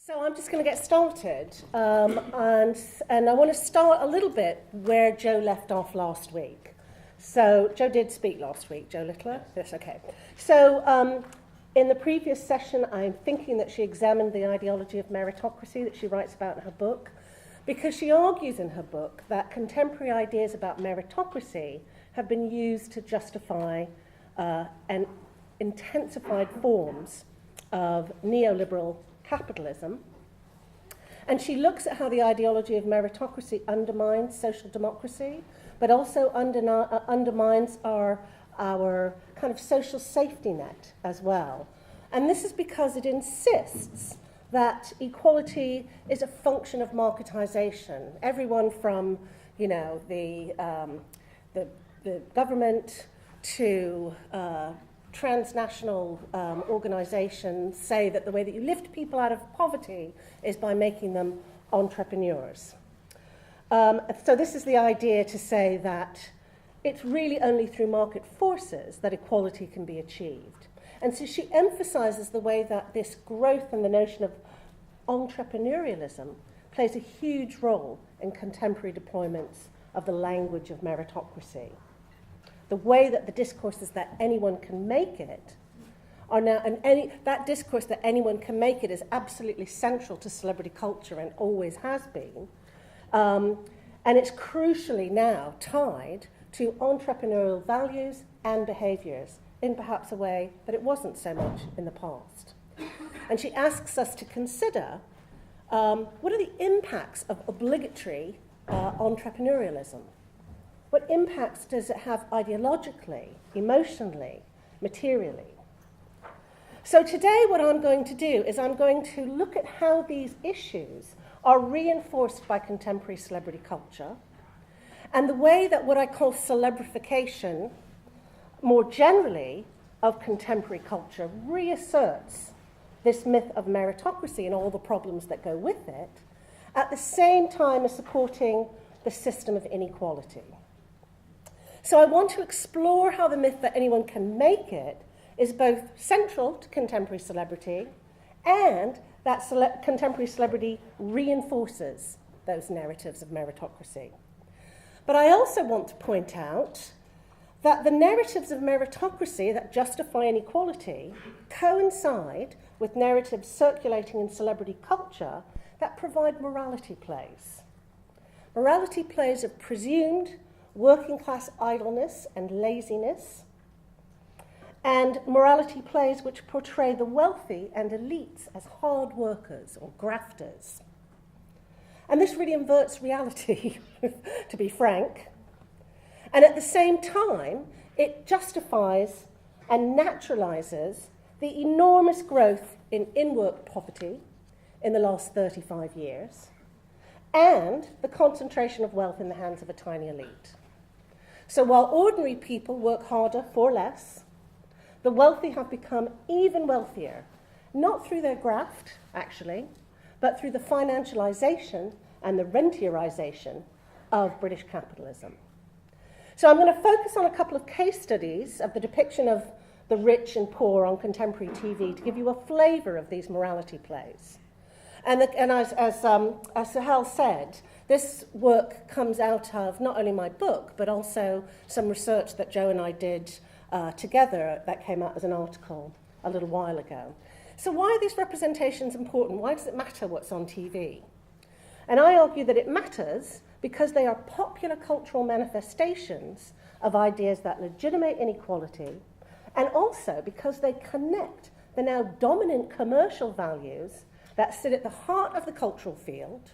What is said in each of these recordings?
So I'm just going to get started, and I want to start a little bit where Joe left off last week. So Joe did speak last week, Joe Littler? Yes, okay. So in the previous session, I'm thinking that she examined the ideology of meritocracy that she writes about in her book, because she argues in her book that contemporary ideas about meritocracy have been used to justify and intensified forms of neoliberal capitalism. And she looks at how the ideology of meritocracy undermines social democracy, but also undermines our kind of social safety net as well. And this is because it insists that equality is a function of marketization. Everyone from, you know, the government to transnational organizations say that the way that you lift people out of poverty is by making them entrepreneurs. So this is the idea to say that it's really only through market forces that equality can be achieved. And so she emphasizes the way that this growth in the notion of entrepreneurialism plays a huge role in contemporary deployments of the language of meritocracy. The way that the discourses that anyone can make it are now, and that discourse that anyone can make it is absolutely central to celebrity culture and always has been. And it's crucially now tied to entrepreneurial values and behaviours in perhaps a way that it wasn't so much in the past. And she asks us to consider what are the impacts of obligatory entrepreneurialism? What impacts does it have ideologically, emotionally, materially? So today what I'm going to do is I'm going to look at how these issues are reinforced by contemporary celebrity culture and the way that what I call celebrification, more generally, of contemporary culture reasserts this myth of meritocracy and all the problems that go with it, at the same time as supporting the system of inequality. So I want to explore how the myth that anyone can make it is both central to contemporary celebrity and that contemporary celebrity reinforces those narratives of meritocracy. But I also want to point out that the narratives of meritocracy that justify inequality coincide with narratives circulating in celebrity culture that provide morality plays. Morality plays of presumed working class idleness and laziness, and morality plays which portray the wealthy and elites as hard workers or grafters. And this really inverts reality, to be frank. And at the same time, it justifies and naturalizes the enormous growth in in-work poverty in the last 35 years and the concentration of wealth in the hands of a tiny elite. So while ordinary people work harder for less, the wealthy have become even wealthier, not through their graft, actually, but through the financialization and the rentierization of British capitalism. So I'm going to focus on a couple of case studies of the depiction of the rich and poor on contemporary TV to give you a flavour of these morality plays. And as Suhail said, this work comes out of not only my book, but also some research that Joe and I did together that came out as an article a little while ago. So why are these representations important? Why does it matter what's on TV? And I argue that it matters because they are popular cultural manifestations of ideas that legitimate inequality, and also because they connect the now dominant commercial values that sit at the heart of the cultural field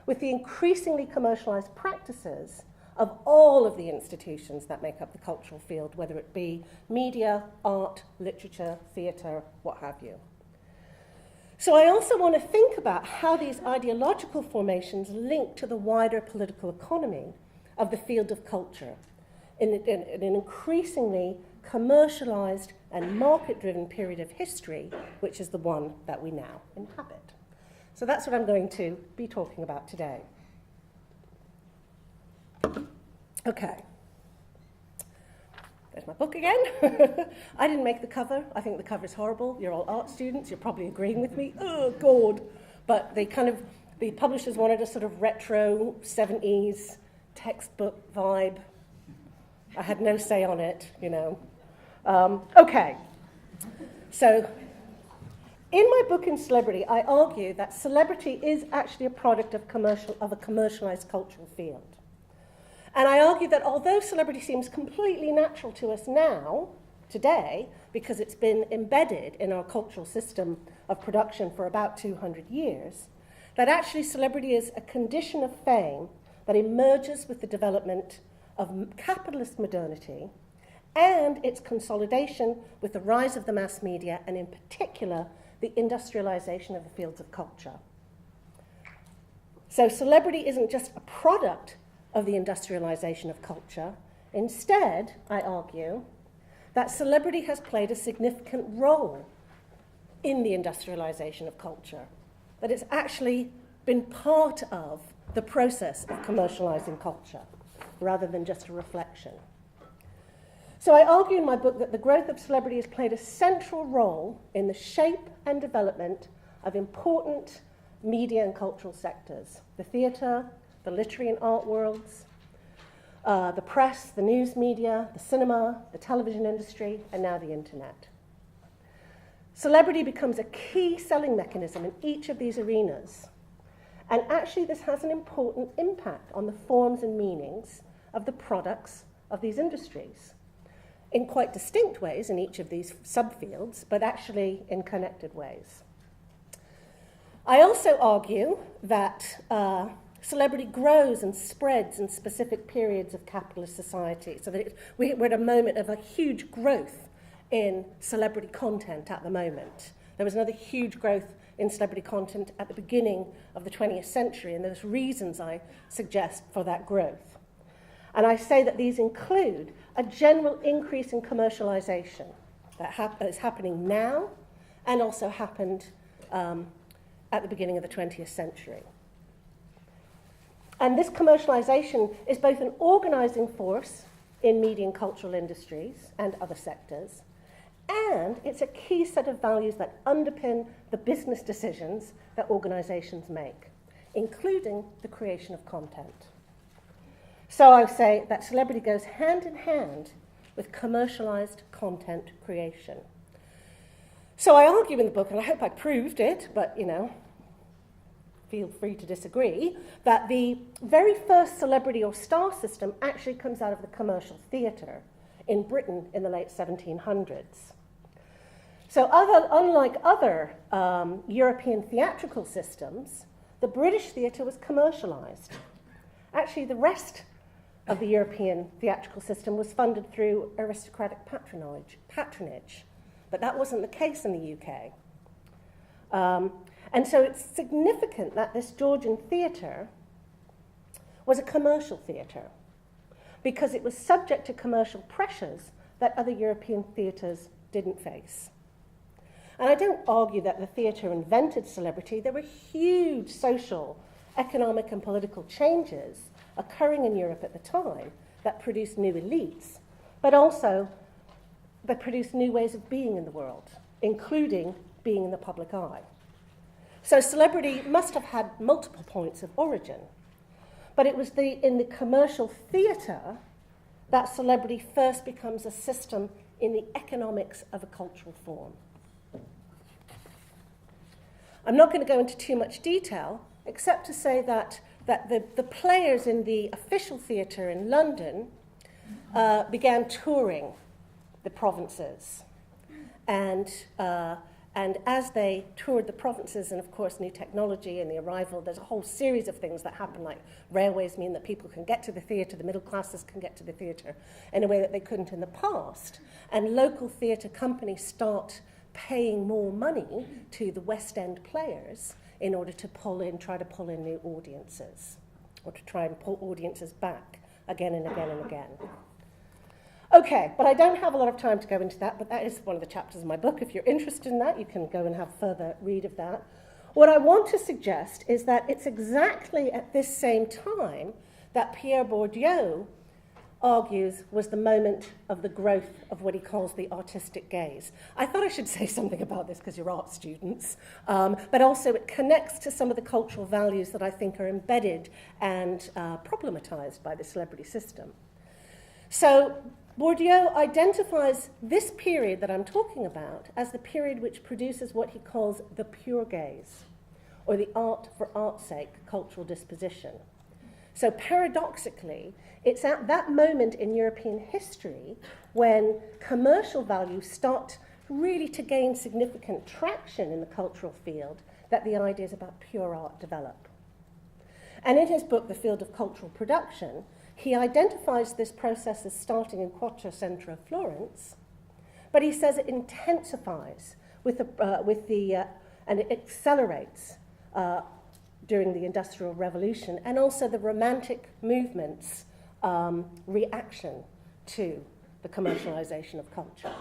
with the increasingly commercialized practices of all of the institutions that make up the cultural field, whether it be media, art, literature, theatre, what have you. So I also want to think about how these ideological formations link to the wider political economy of the field of culture in an increasingly commercialized and market-driven period of history, which is the one that we now inhabit. So that's what I'm going to be talking about today. Okay. there's my book again. I didn't make the cover. I think the cover is horrible. You're all art students. You're probably agreeing with me. Oh, God. But the publishers wanted a sort of retro 70s textbook vibe. I had no say on it, you know. Okay. So, in my book In Celebrity, I argue that celebrity is actually a product of a commercialized cultural field. And I argue that although celebrity seems completely natural to us now, today, because it's been embedded in our cultural system of production for about 200 years, that actually celebrity is a condition of fame that emerges with the development of capitalist modernity and its consolidation with the rise of the mass media and in particular the industrialization of the fields of culture. So celebrity isn't just a product of the industrialization of culture. Instead, I argue, that celebrity has played a significant role in the industrialization of culture, that it's actually been part of the process of commercializing culture, rather than just a reflection. So I argue in my book that the growth of celebrity has played a central role in the shape and development of important media and cultural sectors, the theatre, the literary and art worlds, the press, the news media, the cinema, the television industry, and now the internet. Celebrity becomes a key selling mechanism in each of these arenas. And actually this has an important impact on the forms and meanings of the products of these industries, in quite distinct ways in each of these subfields, but actually in connected ways. I also argue that celebrity grows and spreads in specific periods of capitalist society, so that we're at a moment of a huge growth in celebrity content at the moment. There was another huge growth in celebrity content at the beginning of the 20th century, and there's reasons I suggest for that growth. And I say that these include a general increase in commercialization that is happening now and also happened at the beginning of the 20th century. And this commercialization is both an organizing force in media and cultural industries and other sectors, and it's a key set of values that underpin the business decisions that organizations make, including the creation of content. So I say that celebrity goes hand in hand with commercialized content creation. So I argue in the book, and I hope I proved it, but you know, feel free to disagree, that the very first celebrity or star system actually comes out of the commercial theatre in Britain in the late 1700s. So unlike other European theatrical systems, the British theatre was commercialised. Actually, the rest of the European theatrical system was funded through aristocratic patronage, but that wasn't the case in the UK. And so it's significant that this Georgian theatre was a commercial theatre because it was subject to commercial pressures that other European theatres didn't face. And I don't argue that the theatre invented celebrity. There were huge social, economic and political changes occurring in Europe at the time that produced new elites, but also that produced new ways of being in the world, including being in the public eye. So celebrity must have had multiple points of origin, but it was in the commercial theatre that celebrity first becomes a system in the economics of a cultural form. I'm not going to go into too much detail, except to say that the players in the official theatre in London began touring the provinces. And as they toured the provinces, and of course new technology and the arrival, there's a whole series of things that happen, like railways mean that people can get to the theatre, the middle classes can get to the theatre in a way that they couldn't in the past. And local theatre companies start paying more money to the West End players in order to try to pull in new audiences, or to try and pull audiences back again and again and again. Okay, but I don't have a lot of time to go into that, but that is one of the chapters of my book. If you're interested in that, you can go and have further read of that. What I want to suggest is that it's exactly at this same time that Pierre Bourdieu argues was the moment of the growth of what he calls the artistic gaze. I thought I should say something about this because you're art students, but also it connects to some of the cultural values that I think are embedded and problematized by the celebrity system. So Bourdieu identifies this period that I'm talking about as the period which produces what he calls the pure gaze, or the art for art's sake cultural disposition. So paradoxically, it's at that moment in European history when commercial values start really to gain significant traction in the cultural field that the ideas about pure art develop. And in his book, The Field of Cultural Production, he identifies this process as starting in Quattrocento Florence, but he says it intensifies and it accelerates during the Industrial Revolution, and also the Romantic movement's reaction to the commercialization of culture.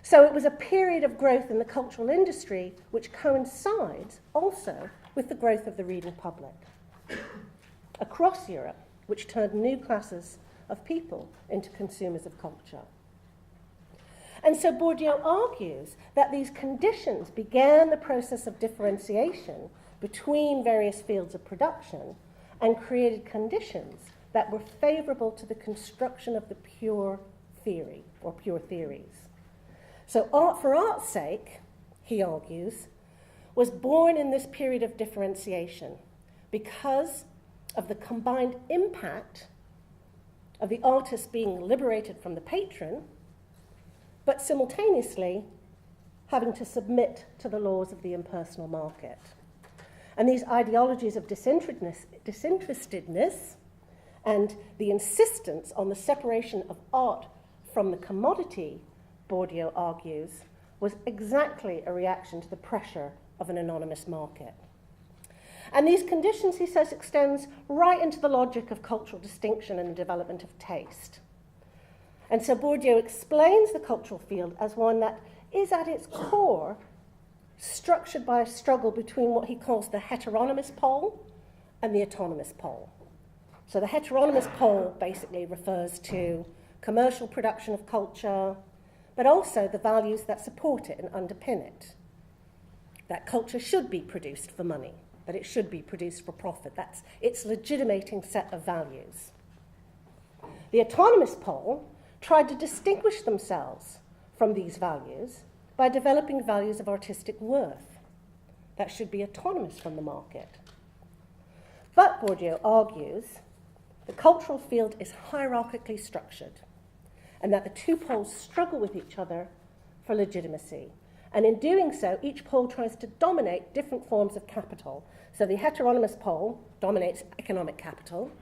So it was a period of growth in the cultural industry which coincides also with the growth of the reading public across Europe, which turned new classes of people into consumers of culture. And so Bourdieu argues that these conditions began the process of differentiation between various fields of production and created conditions that were favorable to the construction of the pure theory, or pure theories. So art for art's sake, he argues, was born in this period of differentiation because of the combined impact of the artist being liberated from the patron, but simultaneously having to submit to the laws of the impersonal market. And these ideologies of disinterestedness and the insistence on the separation of art from the commodity, Bourdieu argues, was exactly a reaction to the pressure of an anonymous market. And these conditions, he says, extends right into the logic of cultural distinction and the development of taste. And so Bourdieu explains the cultural field as one that is at its core structured by a struggle between what he calls the heteronymous pole and the autonomous pole. So the heteronymous pole basically refers to commercial production of culture, but also the values that support it and underpin it. That culture should be produced for money, that it should be produced for profit. That's its legitimating set of values. The autonomous pole tried to distinguish themselves from these values by developing values of artistic worth that should be autonomous from the market. But, Bourdieu argues, the cultural field is hierarchically structured and that the two poles struggle with each other for legitimacy. And in doing so, each pole tries to dominate different forms of capital. So the heteronymous pole dominates economic capital,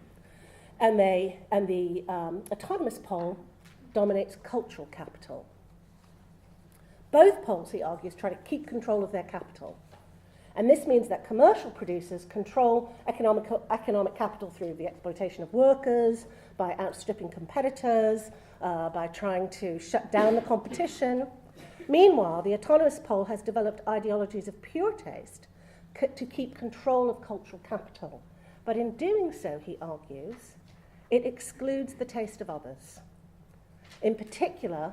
and the autonomous pole dominates cultural capital. Both poles, he argues, try to keep control of their capital. And this means that commercial producers control economic capital through the exploitation of workers, by outstripping competitors, by trying to shut down the competition. Meanwhile, the autonomous pole has developed ideologies of pure taste to keep control of cultural capital. But in doing so, he argues, it excludes the taste of others. In particular,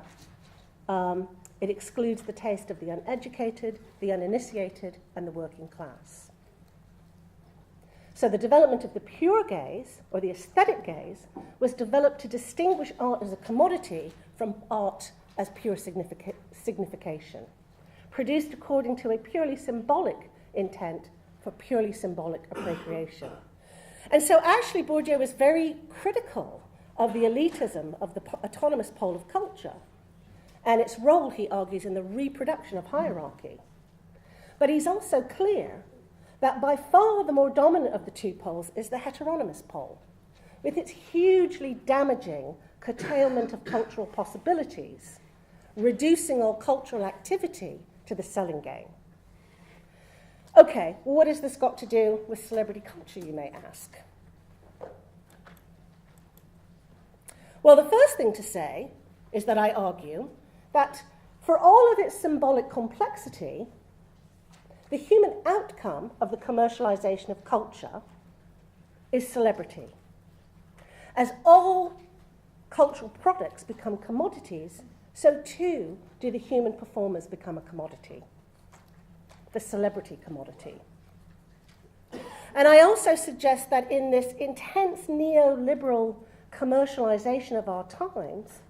it excludes the taste of the uneducated, the uninitiated, and the working class. So the development of the pure gaze, or the aesthetic gaze, was developed to distinguish art as a commodity from art as pure signification, produced according to a purely symbolic intent for purely symbolic appropriation. And so actually Bourdieu was very critical of the elitism of the autonomous pole of culture and its role, he argues, in the reproduction of hierarchy. But he's also clear that by far the more dominant of the two poles is the heteronymous pole, with its hugely damaging curtailment of cultural possibilities, reducing all cultural activity to the selling game. Okay, well, what has this got to do with celebrity culture, you may ask? Well, the first thing to say is that I argue that for all of its symbolic complexity, the human outcome of the commercialization of culture is celebrity. As all cultural products become commodities, so too do the human performers become a commodity, the celebrity commodity. And I also suggest that in this intense neoliberal commercialization of our times,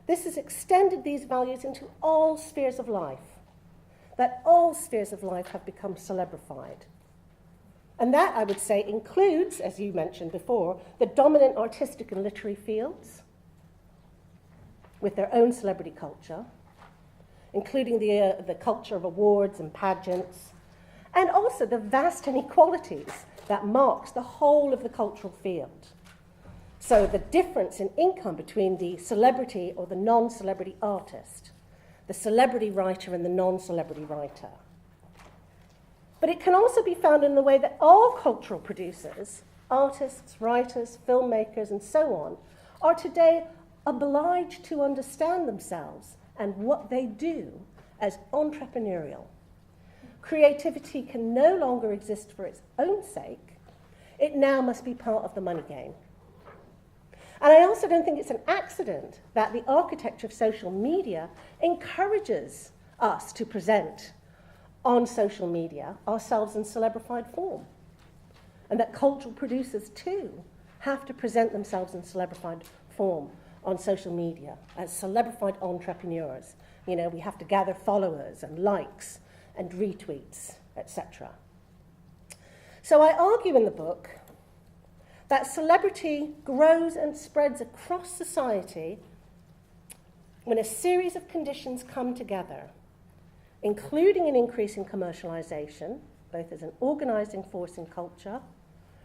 this has extended these values into all spheres of life, that all spheres of life have become celebrified. And that, I would say, includes, as you mentioned before, the dominant artistic and literary fields with their own celebrity culture, including the culture of awards and pageants, and also the vast inequalities that marks the whole of the cultural field. So the difference in income between the celebrity or the non-celebrity artist, the celebrity writer and the non-celebrity writer. But it can also be found in the way that all cultural producers, artists, writers, filmmakers, and so on, are today obliged to understand themselves and what they do as entrepreneurial. Creativity can no longer exist for its own sake. It now must be part of the money game. And I also don't think it's an accident that the architecture of social media encourages us to present on social media ourselves in celebrified form. And that cultural producers too have to present themselves in celebrified form on social media as celebrified entrepreneurs. You know, we have to gather followers and likes and retweets, etc. So I argue in the book that celebrity grows and spreads across society when a series of conditions come together, including an increase in commercialization, both as an organizing force in culture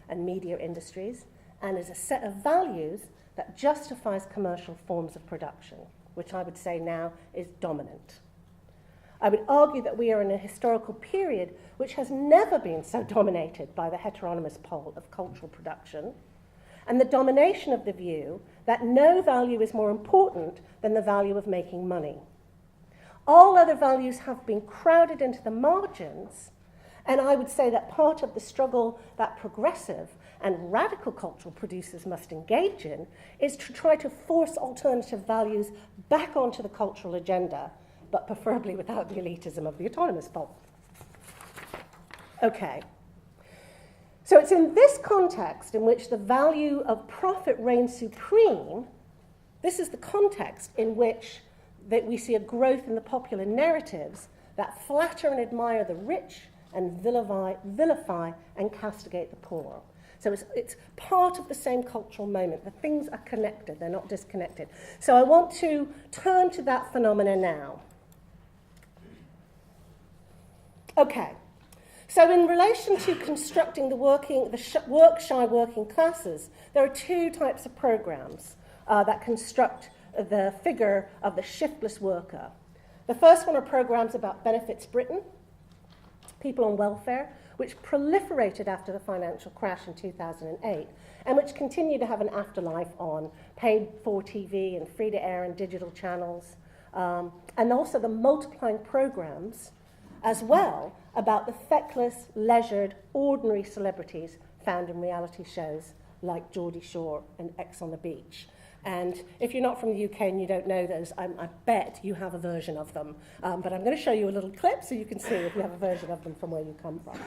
and media industries, and as a set of values that justifies commercial forms of production, which I would say now is dominant. I would argue that we are in a historical period which has never been so dominated by the heteronymous pole of cultural production, and the domination of the view that no value is more important than the value of making money. All other values have been crowded into the margins, and I would say that part of the struggle that progressive and radical cultural producers must engage in is to try to force alternative values back onto the cultural agenda, but preferably without the elitism of the autonomous pole. Okay. So it's in this context in which the value of profit reigns supreme. This is the context in which that we see a growth in the popular narratives that flatter and admire the rich and vilify and castigate the poor. So it's part of the same cultural moment. The things are connected, they're not disconnected. So I want to turn to that phenomena now. Okay, so in relation to constructing the work-shy working classes, there are two types of programs that construct the figure of the shiftless worker. The first one are programs about Benefits Britain, people on welfare, which proliferated after the financial crash in 2008, and which continue to have an afterlife on paid-for TV and free-to-air and digital channels, and also the multiplying programs as well about the feckless, leisured, ordinary celebrities found in reality shows like Geordie Shore and X on the Beach. And if you're not from the UK and you don't know those, I bet you have a version of them. But I'm going to show you a little clip so you can see if you have a version of them from where you come from.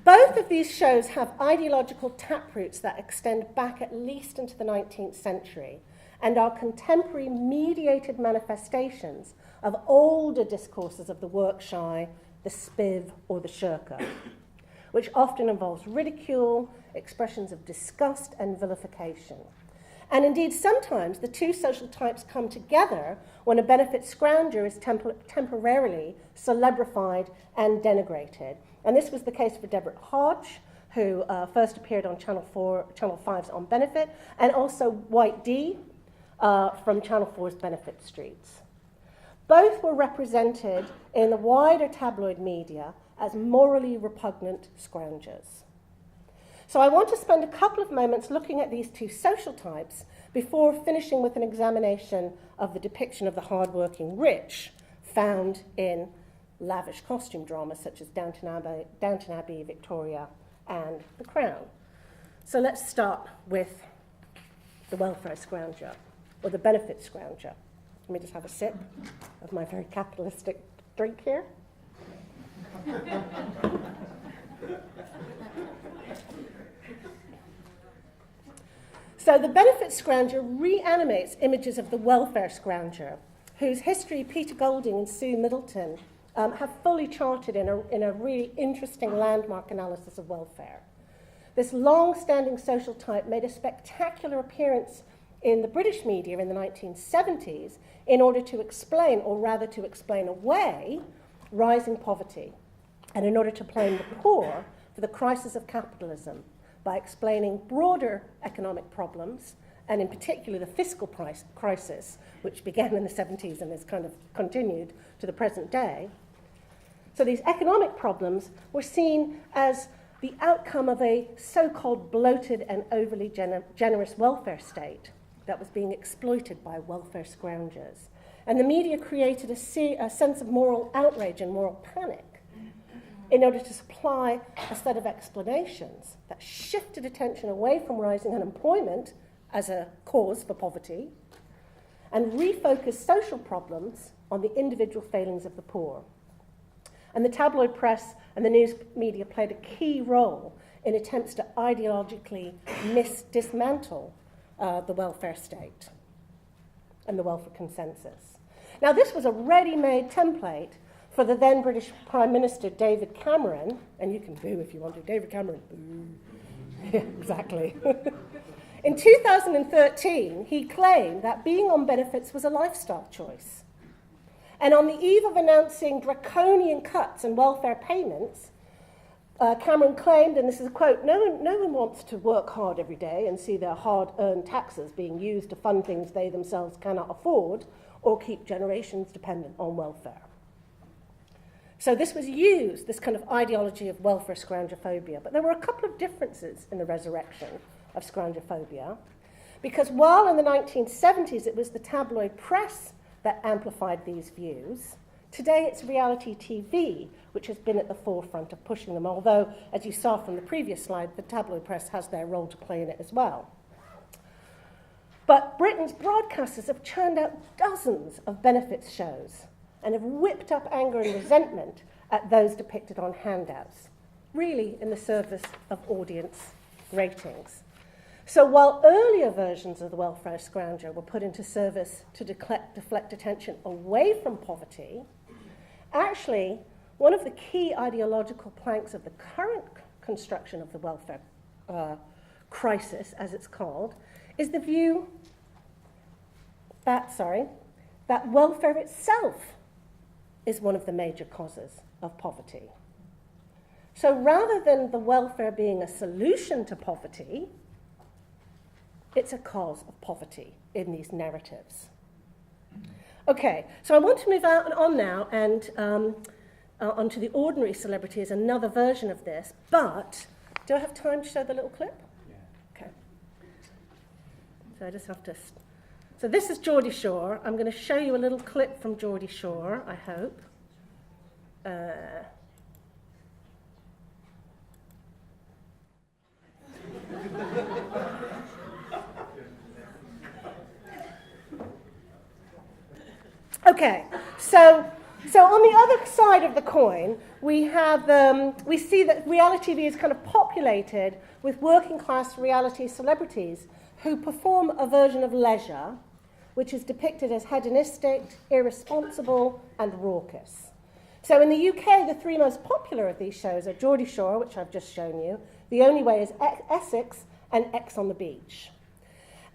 Both of these shows have ideological taproots that extend back at least into the 19th century and are contemporary mediated manifestations of older discourses of the work-shy, the spiv, or the shirker, which often involves ridicule, expressions of disgust and vilification. And indeed, sometimes the two social types come together when a benefit scrounger is temporarily celebrified and denigrated. And this was the case for Deborah Hodge, who first appeared on Channel 5's On Benefit, and also White D from Channel 4's Benefit Streets. Both were represented in the wider tabloid media as morally repugnant scroungers. So I want to spend a couple of moments looking at these two social types before finishing with an examination of the depiction of the hard-working rich found in lavish costume dramas such as Downton Abbey, Victoria, and The Crown. So let's start with the welfare scrounger, or the benefit scrounger. Let me just have a sip of my very capitalistic drink here. So the benefit scrounger reanimates images of the welfare scrounger, whose history Peter Golding and Sue Middleton have fully charted in a really interesting landmark analysis of welfare. This long-standing social type made a spectacular appearance in the British media in the 1970s in order to explain, or rather to explain away, rising poverty, and in order to blame the poor for the crisis of capitalism by explaining broader economic problems, and in particular the fiscal crisis, which began in the 70s and has kind of continued to the present day. So these economic problems were seen as the outcome of a so-called bloated and overly generous welfare state that was being exploited by welfare scroungers. And the media created a sense of moral outrage and moral panic in order to supply a set of explanations that shifted attention away from rising unemployment as a cause for poverty and refocused social problems on the individual failings of the poor. And the tabloid press and the news media played a key role in attempts to ideologically dismantle the welfare state and the welfare consensus. Now, this was a ready-made template for the then British Prime Minister David Cameron, and you can boo if you want to, David Cameron, boo. Yeah, exactly. In 2013, he claimed that being on benefits was a lifestyle choice. And on the eve of announcing draconian cuts in welfare payments, Cameron claimed, and this is a quote, no one wants to work hard every day and see their hard-earned taxes being used to fund things they themselves cannot afford or keep generations dependent on welfare. So this was used, this kind of ideology of welfare scroungophobia. But there were a couple of differences in the resurrection of scroungophobia, because while in the 1970s it was the tabloid press that amplified these views, today it's reality TV which has been at the forefront of pushing them, although, as you saw from the previous slide, the tabloid press has their role to play in it as well. But Britain's broadcasters have churned out dozens of benefits shows and have whipped up anger and resentment at those depicted on handouts, really in the service of audience ratings. So while earlier versions of the welfare scrounger were put into service to deflect attention away from poverty, actually, one of the key ideological planks of the current construction of the welfare crisis, as it's called, is the view that welfare itself is one of the major causes of poverty. So rather than the welfare being a solution to poverty, it's a cause of poverty in these narratives. Okay, so I want to move on now and onto the ordinary celebrity as another version of this, but do I have time to show the little clip? Yeah. Okay. So I just have to... So this is Geordie Shore. I'm going to show you a little clip from Geordie Shore, I hope. Okay, so on the other side of the coin, we see that reality TV is kind of populated with working class reality celebrities who perform a version of leisure, which is depicted as hedonistic, irresponsible, and raucous. So in the UK, the three most popular of these shows are Geordie Shore, which I've just shown you, The Only Way is Essex, and X on the Beach.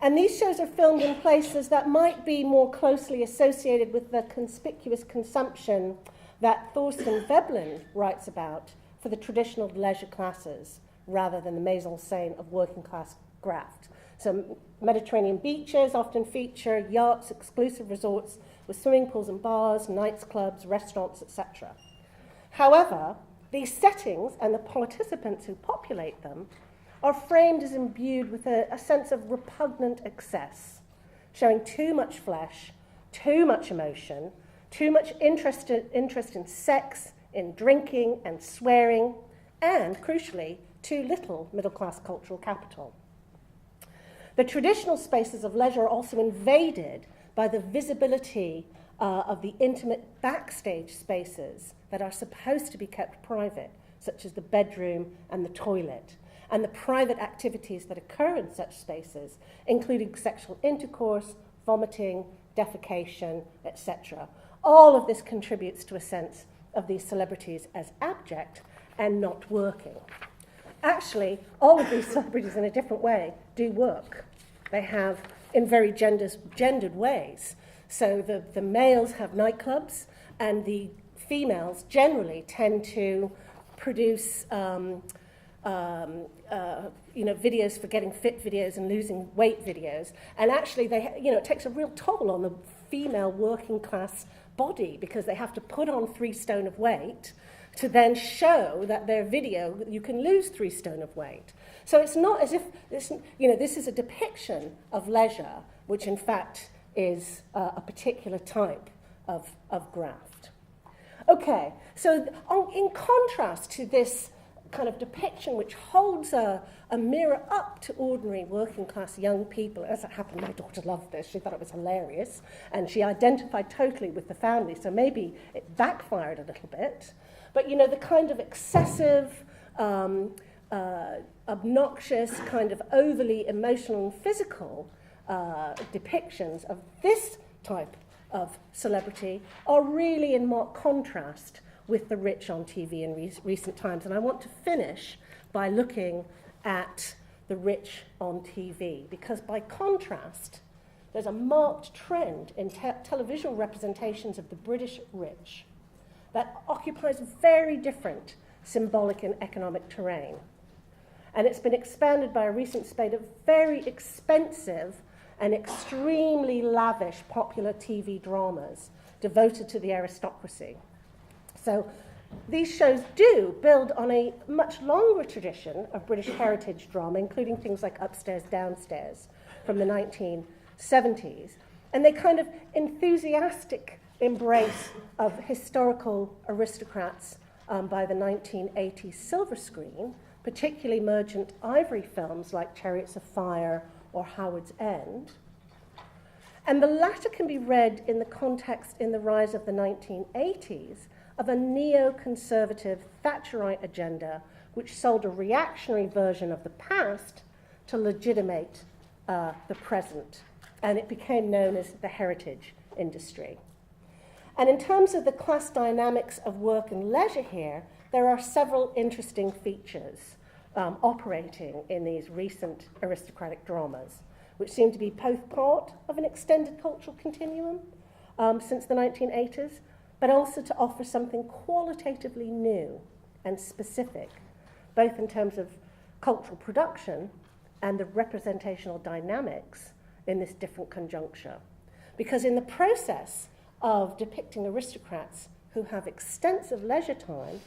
And these shows are filmed in places that might be more closely associated with the conspicuous consumption that Thorsten Veblen writes about for the traditional leisure classes, rather than the mise-en-scène of working class graft. So Mediterranean beaches often feature yachts, exclusive resorts with swimming pools and bars, nights clubs, restaurants, etc. However, these settings and the participants who populate them are framed as imbued with a sense of repugnant excess, showing too much flesh, too much emotion, too much interest in sex, in drinking and swearing, and, crucially, too little middle-class cultural capital. The traditional spaces of leisure are also invaded by the visibility of the intimate backstage spaces that are supposed to be kept private, such as the bedroom and the toilet, and the private activities that occur in such spaces, including sexual intercourse, vomiting, defecation, etc. All of this contributes to a sense of these celebrities as abject and not working. Actually, all of these celebrities in a different way do work. They have in very gendered ways. So the males have nightclubs, and the females generally tend to produce videos for getting fit videos and losing weight videos. And actually, it takes a real toll on the female working class body, because they have to put on 3 stone of weight to then show that their video, you can lose 3 stone of weight. So it's not as if this is a depiction of leisure, which in fact is a particular type of graft. Okay, so in contrast to this kind of depiction which holds a mirror up to ordinary working class young people, as it happened, my daughter loved this, she thought it was hilarious, and she identified totally with the family, so maybe it backfired a little bit. But the kind of excessive, obnoxious, kind of overly emotional and physical depictions of this type of celebrity are really in marked contrast with the rich on TV in recent times. And I want to finish by looking at the rich on TV, because by contrast, there's a marked trend in television representations of the British rich that occupies very different symbolic and economic terrain. And it's been expanded by a recent spate of very expensive and extremely lavish popular TV dramas devoted to the aristocracy. So these shows do build on a much longer tradition of British heritage drama, including things like Upstairs, Downstairs from the 1970s. And they kind of enthusiastic embrace of historical aristocrats by the 1980s silver screen, particularly Merchant Ivory films like Chariots of Fire or Howard's End. And the latter can be read in the context in the rise of the 1980s of a neoconservative Thatcherite agenda which sold a reactionary version of the past to legitimate the present. And it became known as the heritage industry. And in terms of the class dynamics of work and leisure here, there are several interesting features operating in these recent aristocratic dramas, which seem to be both part of an extended cultural continuum since the 1980s, but also to offer something qualitatively new and specific, both in terms of cultural production and the representational dynamics in this different conjuncture. Because in the process of depicting aristocrats who have extensive leisure time,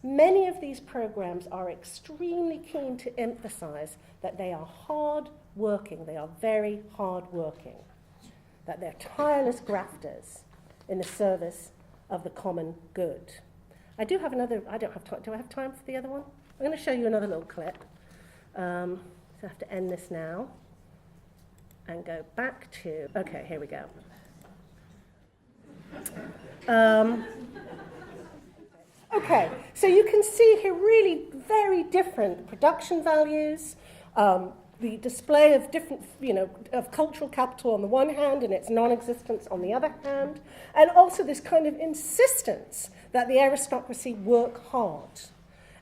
many of these programs are extremely keen to emphasize that they are hard working, they are very hard working, that they're tireless grafters in the service of the common good. I do have another, I don't have time, do I have time for the other one? I'm going to show you another little clip. So I have to end this now and go back to, okay, here we go. Okay, so you can see here really very different production values, the display of different, of cultural capital on the one hand and its non-existence on the other hand, and also this kind of insistence that the aristocracy work hard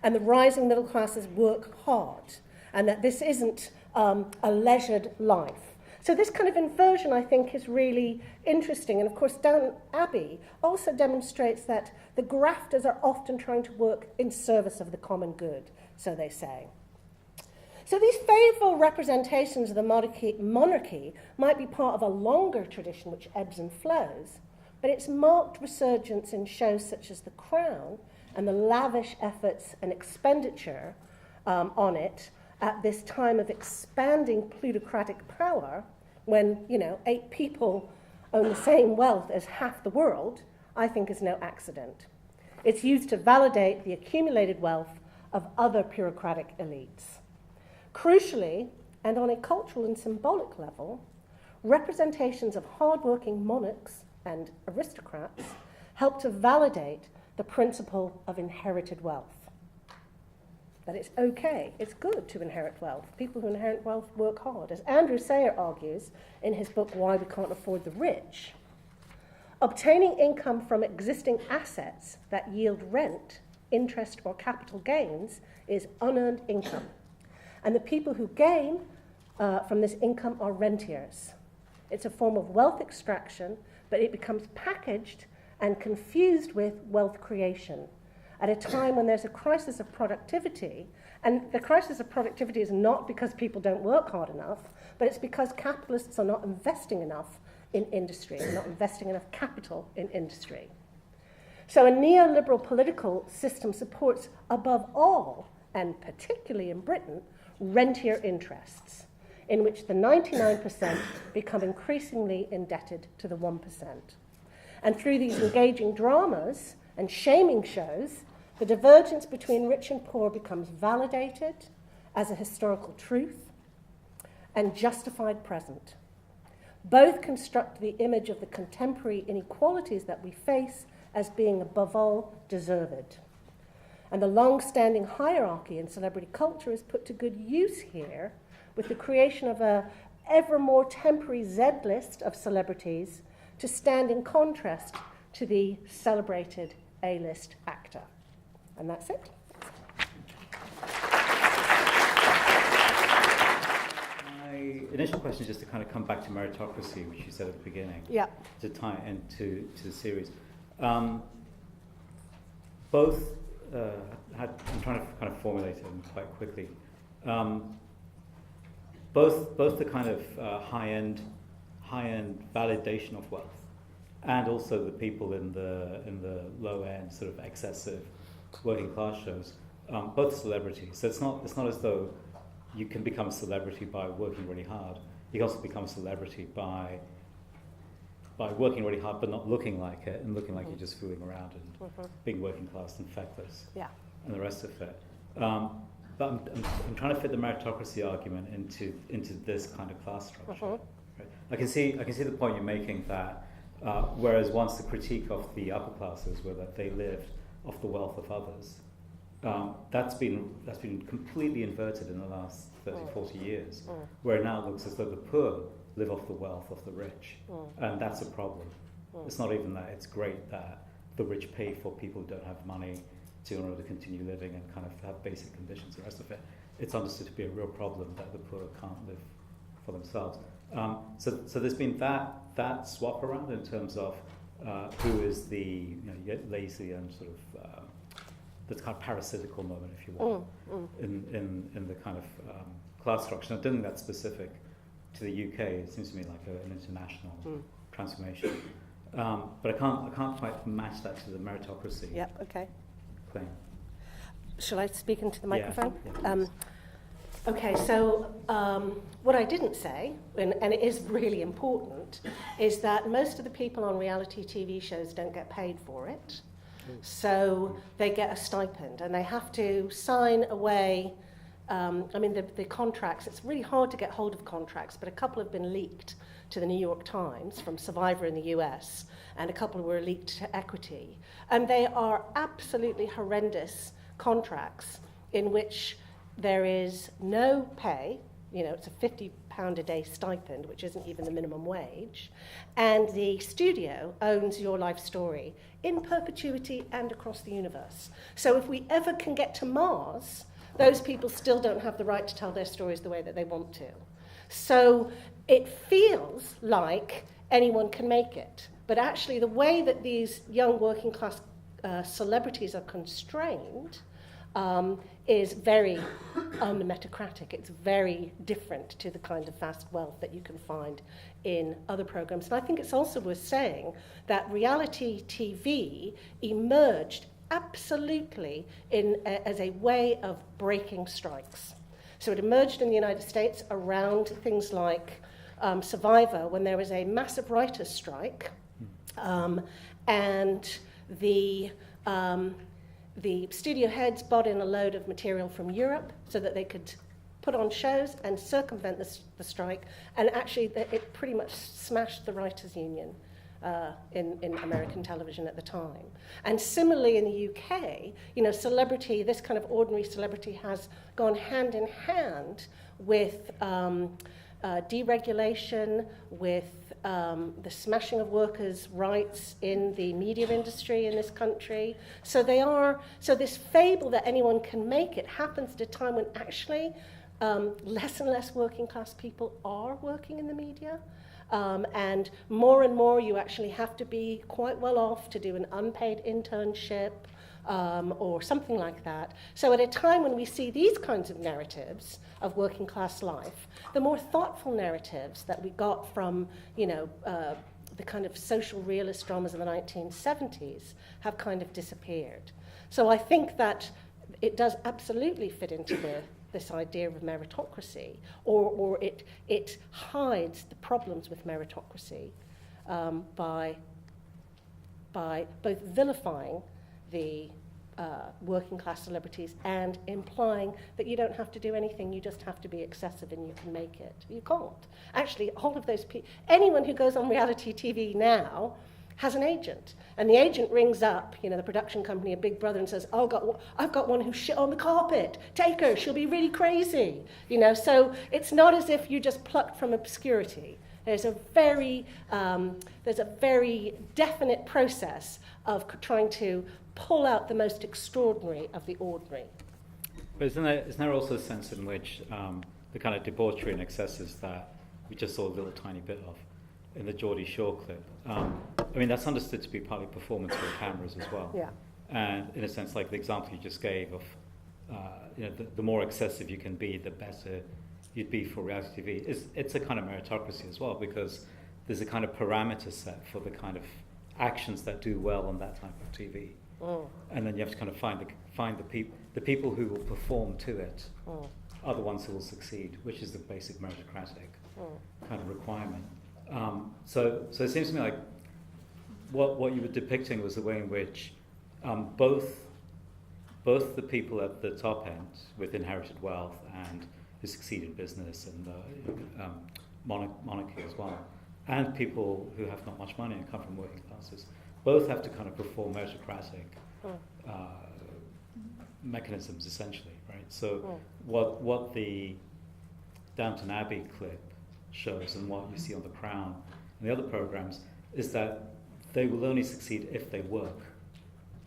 and the rising middle classes work hard, and that this isn't a leisured life. So this kind of inversion, I think, is really interesting. And of course, Downton Abbey also demonstrates that the grafters are often trying to work in service of the common good, so they say. So these faithful representations of the monarchy might be part of a longer tradition which ebbs and flows, but its marked resurgence in shows such as The Crown and the lavish efforts and expenditure on it at this time of expanding plutocratic power, when 8 people own the same wealth as half the world, I think is no accident. It's used to validate the accumulated wealth of other bureaucratic elites. Crucially, And on a cultural and symbolic level, representations of hard-working monarchs and aristocrats help to validate the principle of inherited wealth. That it's okay, it's good to inherit wealth. People who inherit wealth work hard. As Andrew Sayer argues in his book, Why We Can't Afford the Rich, obtaining income from existing assets that yield rent, interest, or capital gains is unearned income. And the people who gain from this income are rentiers. It's a form of wealth extraction, but it becomes packaged and confused with wealth creation at a time when there's a crisis of productivity. And the crisis of productivity is not because people don't work hard enough, but it's because capitalists are not investing enough in industry, they're not investing enough capital in industry. So a neoliberal political system supports, above all, and particularly in Britain, rentier interests, in which the 99% become increasingly indebted to the 1%. And through these engaging dramas and shaming shows, the divergence between rich and poor becomes validated as a historical truth and justified present. Both construct the image of the contemporary inequalities that we face as being, above all, deserved. And the long-standing hierarchy in celebrity culture is put to good use here with the creation of a ever more temporary Z-list of celebrities to stand in contrast to the celebrated A-list actor. And that's it. My initial question is just to kind of come back to meritocracy, which you said at the beginning, to tie it into the series. I'm trying to kind of formulate it quite quickly. Both the kind of high-end validation of wealth, and also the people in the low-end sort of excessive working class shows, both celebrities. So it's not as though you can become a celebrity by working really hard. You can also become a celebrity by working really hard but not looking like it, and looking like you're just fooling around and being working class and feckless, and the rest of it. But I'm trying to fit the meritocracy argument into this kind of class structure. Right? I can see the point you're making that whereas once the critique of the upper classes were that they lived off the wealth of others, that's been completely inverted in the last 30, 40 years, where it now looks as though the poor live off the wealth of the rich, and that's a problem. It's not even that it's great that the rich pay for people who don't have money in order to continue living and kind of have basic conditions, the rest of it. It's understood to be a real problem that the poor can't live for themselves. So there's been that swap around in terms of who is the, you get lazy and sort of the kind of parasitical moment, if you want, in the kind of class structure. And I don't think that's specific to the UK. It seems to me like an international transformation. But I can't quite match that to the meritocracy. Claim. Shall I speak into the microphone? Yeah. Okay, so what I didn't say, and it is really important, is that most of the people on reality TV shows don't get paid for it. So they get a stipend, and they have to sign away. The contracts, it's really hard to get hold of contracts, but a couple have been leaked to the New York Times from Survivor in the US, and a couple were leaked to Equity. And they are absolutely horrendous contracts in which there is no pay, it's a £50 a day stipend, which isn't even the minimum wage, and the studio owns your life story in perpetuity and across the universe. So if we ever can get to Mars, those people still don't have the right to tell their stories the way that they want to. So it feels like anyone can make it. But actually, the way that these young working class celebrities are constrained is very unmeritocratic. It's very different to the kind of vast wealth that you can find in other programs. And I think it's also worth saying that reality TV emerged absolutely as a way of breaking strikes. So it emerged in the United States around things like Survivor, when there was a massive writers' strike, and the studio heads bought in a load of material from Europe so that they could put on shows and circumvent the strike, and actually it pretty much smashed the writers' union in American television at the time. And similarly in the UK, you know, celebrity, this kind of ordinary celebrity has gone hand in hand with deregulation, with the smashing of workers' rights in the media industry in this country. So this fable that anyone can make it happens at a time when actually less and less working class people are working in the media. And more you actually have to be quite well off to do an unpaid internship or something like that. So at a time when we see these kinds of narratives of working class life, the more thoughtful narratives that we got from, you know, the kind of social realist dramas of the 1970s have kind of disappeared. So I think that it does absolutely fit into this idea of meritocracy, or it hides the problems with meritocracy by both vilifying the working class celebrities and implying that you don't have to do anything, you just have to be excessive and you can make it. You can't. Actually, all of those people, anyone who goes on reality TV now has an agent, and the agent rings up, you know, the production company, a Big Brother, and says, "Oh, I've got one who shit on the carpet. Take her, she'll be really crazy." You know, so it's not as if you just plucked from obscurity. There's a very definite process of trying to pull out the most extraordinary of the ordinary. But isn't there also a sense in which the kind of debauchery and excesses that we just saw a little tiny bit of in the Geordie Shore clip, I mean, that's understood to be partly performance for the cameras as well. Yeah. And in a sense, like the example you just gave of, you know, the more excessive you can be, the better you'd be for reality TV. It's a kind of meritocracy as well, because there's a kind of parameter set for the kind of actions that do well on that type of TV. And then you have to kind of find the people who will perform to it are the ones who will succeed, which is the basic meritocratic kind of requirement. So it seems to me like what you were depicting was the way in which both the people at the top end with inherited wealth and who succeed in business and monarchy as well, and people who have not much money and come from working classes, both have to kind of perform meritocratic mechanisms essentially, right? So what the Downton Abbey clip shows and what you see on The Crown and the other programs is that they will only succeed if they work.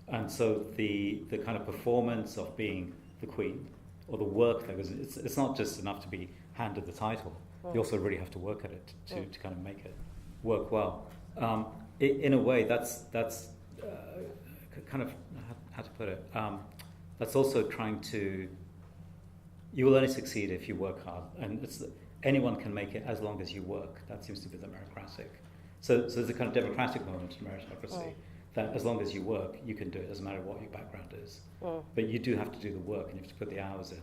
And so the kind of performance of being the queen or the work that goes, it's not just enough to be handed the title. You also really have to work at it to kind of make it work well. In a way, that's kind of how to put it. That's also trying to. You will only succeed if you work hard, and anyone can make it as long as you work. That seems to be the meritocratic. So there's a kind of democratic moment in meritocracy that as long as you work, you can do it. Doesn't matter what your background is, but you do have to do the work and you have to put the hours in.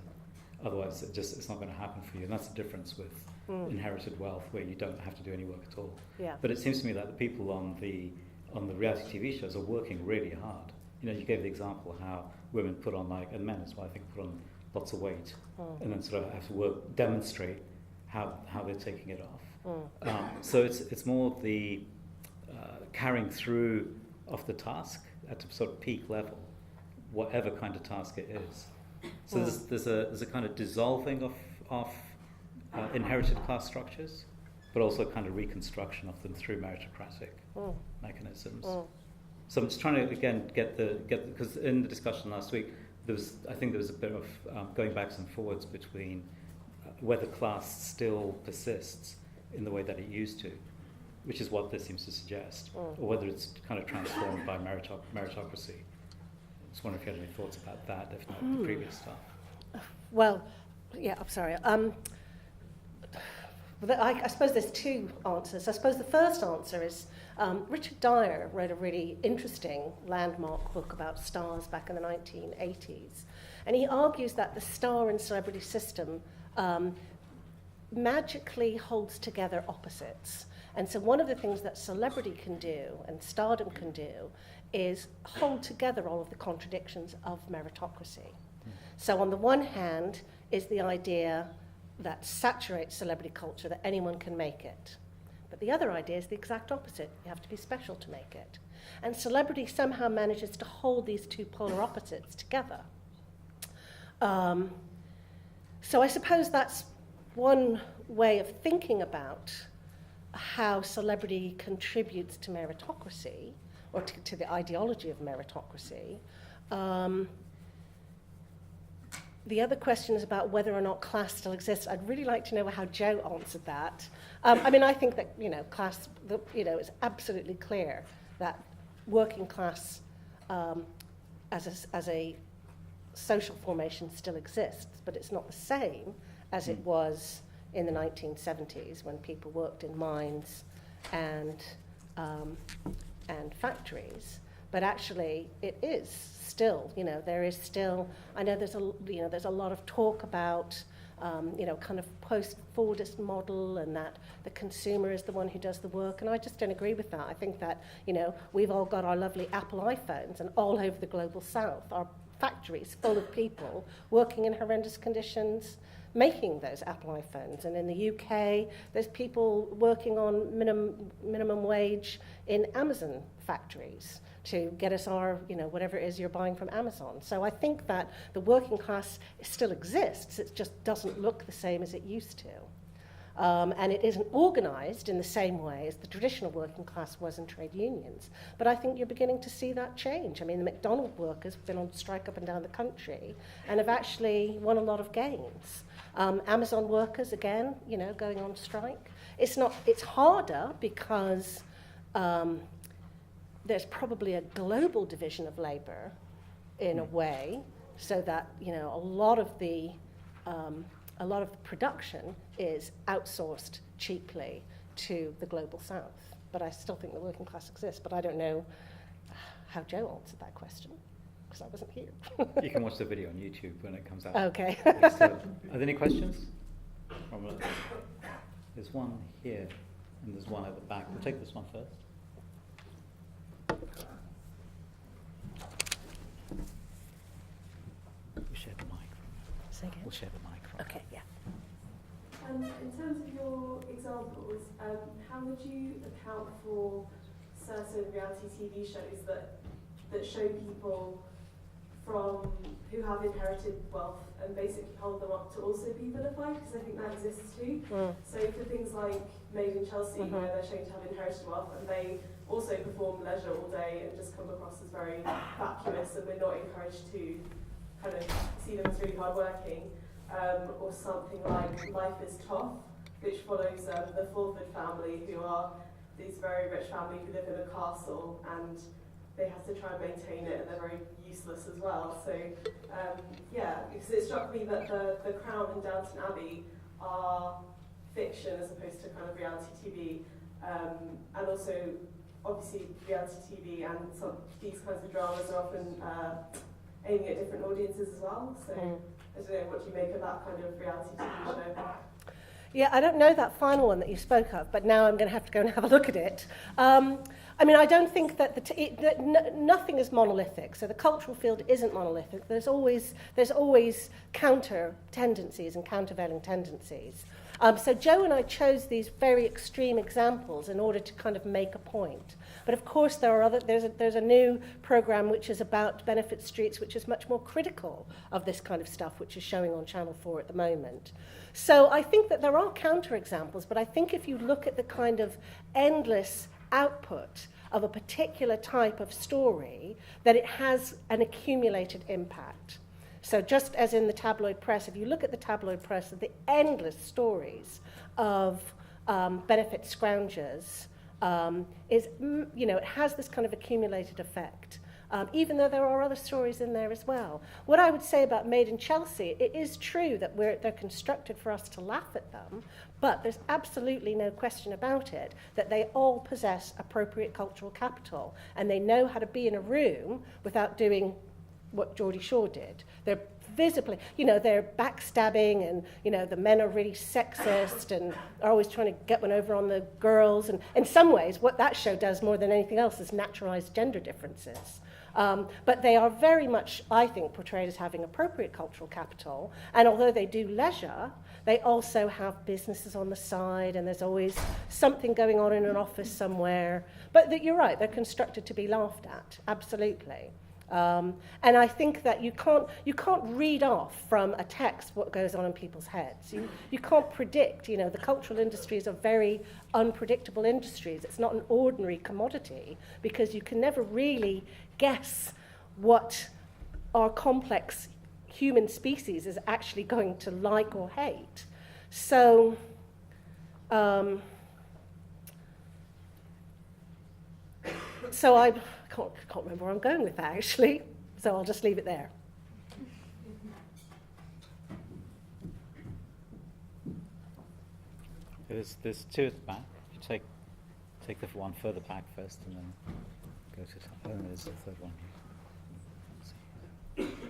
Otherwise, it's not going to happen for you. And that's the difference with inherited wealth, where you don't have to do any work at all. Yeah. But it seems to me that the people on the reality TV shows are working really hard. You know, you gave the example how women put on and men as well, I think, put on lots of weight, and then sort of have to demonstrate how they're taking it off. So it's more the carrying through of the task at a sort of peak level, whatever kind of task it is. So there's a kind of dissolving of inherited class structures, but also kind of reconstruction of them through meritocratic mechanisms. So I'm just trying to again get because in the discussion last week there was a bit of going backs and forwards between whether class still persists in the way that it used to, which is what this seems to suggest, or whether it's kind of transformed by meritocracy. I just wonder if you had any thoughts about that, if not the previous stuff. Well, yeah, I'm sorry. I suppose there's two answers. I suppose the first answer is Richard Dyer wrote a really interesting landmark book about stars back in the 1980s. And he argues that the star and celebrity system magically holds together opposites. And so one of the things that celebrity can do and stardom can do is hold together all of the contradictions of meritocracy. So on the one hand is the idea that saturates celebrity culture, that anyone can make it. But the other idea is the exact opposite. You have to be special to make it. And celebrity somehow manages to hold these two polar opposites together. So I suppose that's one way of thinking about how celebrity contributes to meritocracy, or to the ideology of meritocracy. The other question is about whether or not class still exists. I'd really like to know how Joe answered that. I mean, I think that, class, it's absolutely clear that working class as a social formation still exists, but it's not the same as it was in the 1970s when people worked in mines and factories. But actually, it is still, there is still, I know there's a lot of talk about, kind of post-Fordist model, and that the consumer is the one who does the work, and I just don't agree with that. I think that, we've all got our lovely Apple iPhones, and all over the global south are factories full of people working in horrendous conditions, making those Apple iPhones. And in the UK, there's people working on minimum wage in Amazon factories to get us our, whatever it is you're buying from Amazon. So I think that the working class still exists. It just doesn't look the same as it used to. And it isn't organised in the same way as the traditional working class was in trade unions. But I think you're beginning to see that change. I mean, the McDonald's workers have been on strike up and down the country and have actually won a lot of gains. Amazon workers, again, going on strike. It's harder because there's probably a global division of labour in a way, so that, a lot of the production is outsourced cheaply to the global south. But I still think the working class exists, but I don't know how Joe answered that question, because I wasn't here. You can watch the video on YouTube when it comes out. Okay. Are there any questions? There's one here, and there's one at the back. We'll take this one first. We'll share the mic. Say again? We'll share the mic. Okay, yeah. In terms of your examples, how would you account for certain reality TV shows that show people from who have inherited wealth and basically hold them up to also be vilified? Because I think that exists too. So for things like Made in Chelsea, where they're shown to have inherited wealth and they also perform leisure all day and just come across as very vacuous, and we're not encouraged to kind of see them as really hardworking. Or something like Life is Tough, which follows the Fulford family, who are this very rich family who live in a castle, and they have to try and maintain it, and they're very useless as well. So, because it struck me that the Crown and Downton Abbey are fiction as opposed to kind of reality TV, and also, obviously, reality TV and these kinds of dramas are often aiming at different audiences as well. So. I don't know, what do you make of that kind of reality TV show? Yeah, I don't know that final one that you spoke of, but now I'm going to have to go and have a look at it. I mean, I don't think that nothing is monolithic. So the cultural field isn't monolithic. There's always counter tendencies and countervailing tendencies. So Joe and I chose these very extreme examples in order to kind of make a point. But of course, there's a new program which is about benefit streets, which is much more critical of this kind of stuff, which is showing on Channel 4 at the moment. So I think that there are counterexamples, but I think if you look at the kind of endless output of a particular type of story, that it has an accumulated impact. So just as in the tabloid press, if you look at the tabloid press, the endless stories of benefit scroungers, it has this kind of accumulated effect, even though there are other stories in there as well. What I would say about Made in Chelsea, it is true that they're constructed for us to laugh at them, but there's absolutely no question about it that they all possess appropriate cultural capital, and they know how to be in a room without doing what Geordie Shaw did. They're visibly, they're backstabbing, and, the men are really sexist and are always trying to get one over on the girls. And in some ways, what that show does more than anything else is naturalise gender differences. But they are very much, I think, portrayed as having appropriate cultural capital. And although they do leisure, they also have businesses on the side, and there's always something going on in an office somewhere. But you're right, they're constructed to be laughed at, absolutely. And I think that you can't read off from a text what goes on in people's heads. You can't predict. The cultural industries are very unpredictable industries. It's not an ordinary commodity, because you can never really guess what our complex human species is actually going to like or hate. So I can't remember where I'm going with that, actually, so I'll just leave it there. There's two at the back. You take the one further back first, and then go to top. Oh, there's the third one. Thank you.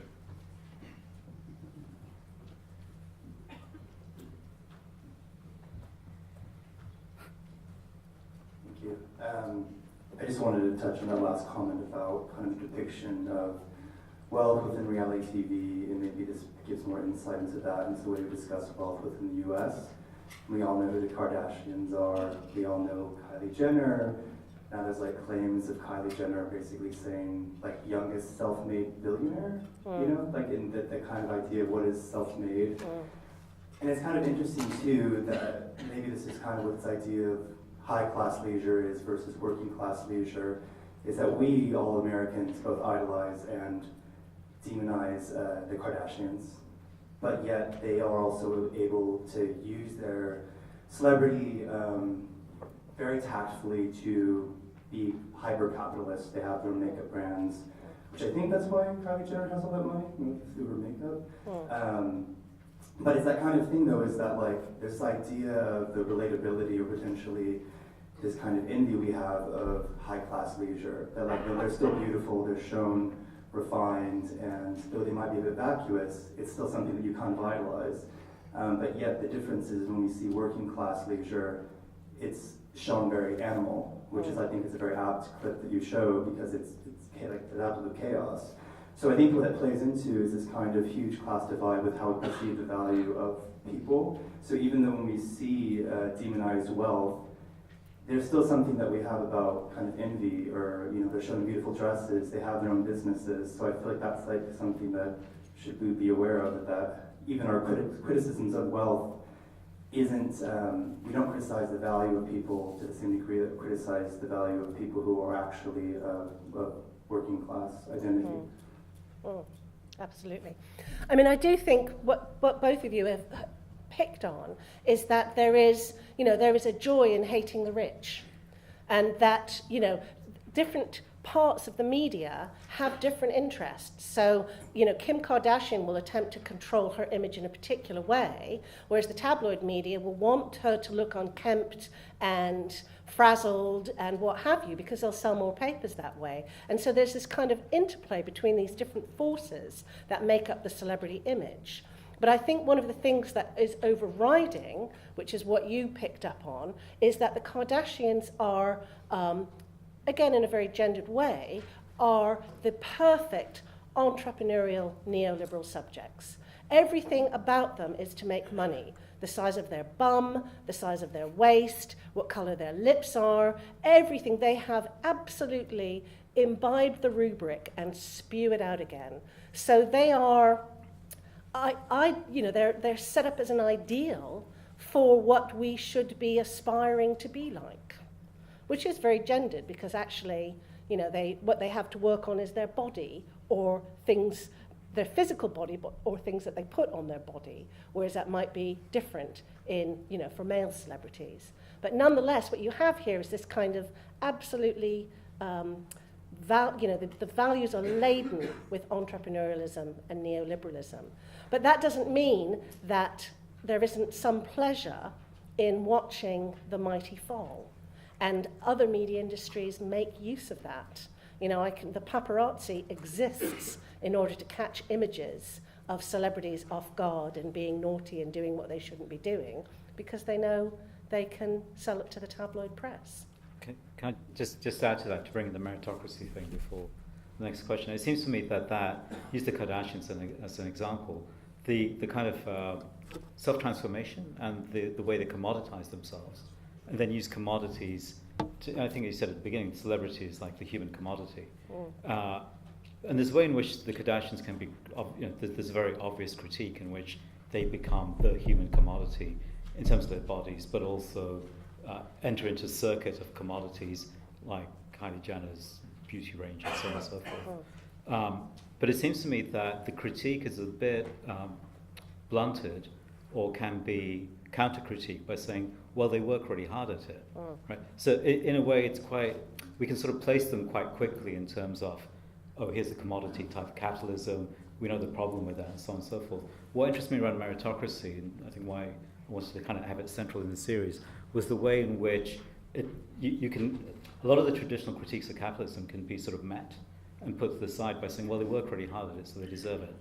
I just wanted to touch on that last comment about kind of the depiction of wealth within reality TV, and maybe this gives more insight into that, into the way we discuss wealth within the US. We all know who the Kardashians are, we all know Kylie Jenner. Now there's like claims of Kylie Jenner basically saying like youngest self-made billionaire, like in the kind of idea of what is self-made. And it's kind of interesting too that maybe this is kind of what this idea of high-class leisure is versus working-class leisure, is that we, all Americans, both idolize and demonize the Kardashians, but yet they are also able to use their celebrity very tactfully to be hyper-capitalist. They have their own makeup brands, which I think that's why Kylie Jenner has all that money, through her makeup. But it's that kind of thing, though, is that like this idea of the relatability, or potentially this kind of envy we have of high-class leisure. That like they're still beautiful, they're shown refined, and though they might be a bit vacuous, it's still something that you kind of idolize. But yet the difference is when we see working-class leisure, it's shown very animal, which is, I think, is a very apt clip that you show, because it's like an absolute chaos. So I think what that plays into is this kind of huge class divide with how we perceive the value of people. So even though when we see demonized wealth, there's still something that we have about kind of envy, or they're showing beautiful dresses, they have their own businesses. So I feel like that's like something that should we be aware of, that even our criticisms of wealth isn't, we don't criticize the value of people to the same degree that we criticize the value of people who are actually a working class identity. Absolutely. I mean, I do think what both of you have picked on is that there is a joy in hating the rich, and that, different parts of the media have different interests. So, Kim Kardashian will attempt to control her image in a particular way, whereas the tabloid media will want her to look unkempt and frazzled and what have you, because they'll sell more papers that way. And so there's this kind of interplay between these different forces that make up the celebrity image. But I think one of the things that is overriding, which is what you picked up on, is that the Kardashians are, again in a very gendered way, are the perfect entrepreneurial neoliberal subjects. Everything about them is to make money. The size of their bum, the size of their waist, what colour their lips are, everything. They have absolutely imbibed the rubric and spew it out again. So they are, they're set up as an ideal for what we should be aspiring to be like, which is very gendered, because actually, what they have to work on is their body, or things, their physical body, or things that they put on their body, whereas that might be different for male celebrities. But nonetheless, what you have here is this kind of absolutely, the values are laden with entrepreneurialism and neoliberalism. But that doesn't mean that there isn't some pleasure in watching the mighty fall. And other media industries make use of that. The paparazzi exists in order to catch images of celebrities off guard and being naughty and doing what they shouldn't be doing because they know they can sell it to the tabloid press. Can I just add to that, to bring the meritocracy thing before the next question? It seems to me that use the Kardashians as an example, the kind of self-transformation and the way they commoditize themselves, and then use commodities to, I think you said at the beginning, celebrity is like the human commodity. And there's a way in which the Kardashians can be, there's a very obvious critique in which they become the human commodity in terms of their bodies, but also enter into a circuit of commodities like Kylie Jenner's beauty range and so on and so forth. But it seems to me that the critique is a bit blunted, or can be counter-critiqued by saying, well, they work really hard at it. Right? So in a way, it's quite, we can sort of place them quite quickly in terms of, oh, here's the commodity type of capitalism, we know the problem with that, and so on and so forth. What interests me around meritocracy, and I think why I wanted to kind of have it central in the series, was the way in which you can, a lot of the traditional critiques of capitalism can be sort of met and put to the side by saying, well, they work really hard at it, so they deserve it.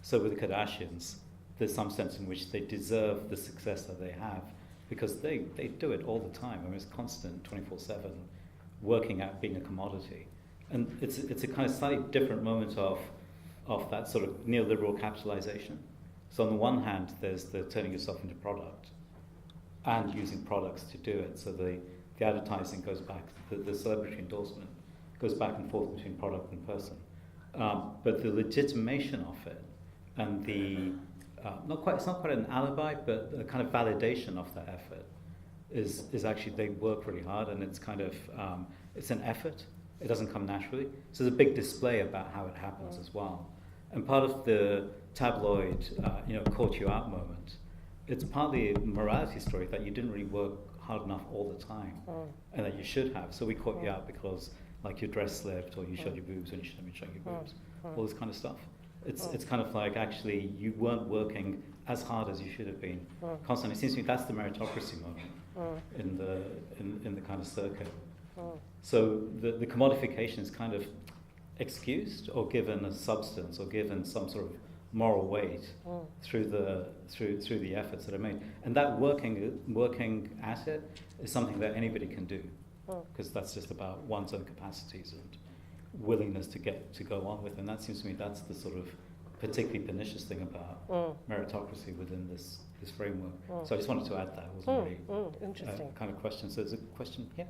So with the Kardashians, there's some sense in which they deserve the success that they have because they do it all the time. I mean, it's constant, 24/7, working at being a commodity. And it's a kind of slightly different moment of that sort of neoliberal capitalization. So on the one hand, there's the turning yourself into product and using products to do it. So the advertising goes back, the celebrity endorsement goes back and forth between product and person. But the legitimation of it and the it's not quite an alibi, but a kind of validation of that effort is actually they work really hard, and it's kind of it's an effort. It doesn't come naturally. So there's a big display about how it happens as well. And part of the tabloid, caught you out moment, it's partly a morality story that you didn't really work hard enough all the time, and that you should have. So we caught you out because, like, your dress slipped, or you showed your boobs when you shouldn't have been showing your boobs, all this kind of stuff. It's kind of like actually you weren't working as hard as you should have been constantly. It seems to me that's the meritocracy moment in the kind of circuit. So the commodification is kind of excused or given a substance or given some sort of moral weight through the efforts that are made, and that working at it is something that anybody can do because that's just about one's own capacities and willingness to go on with, and that seems to me that's the sort of particularly pernicious thing about meritocracy within this framework. So I just wanted to add that. It wasn't really interesting kind of question. So there's a question here.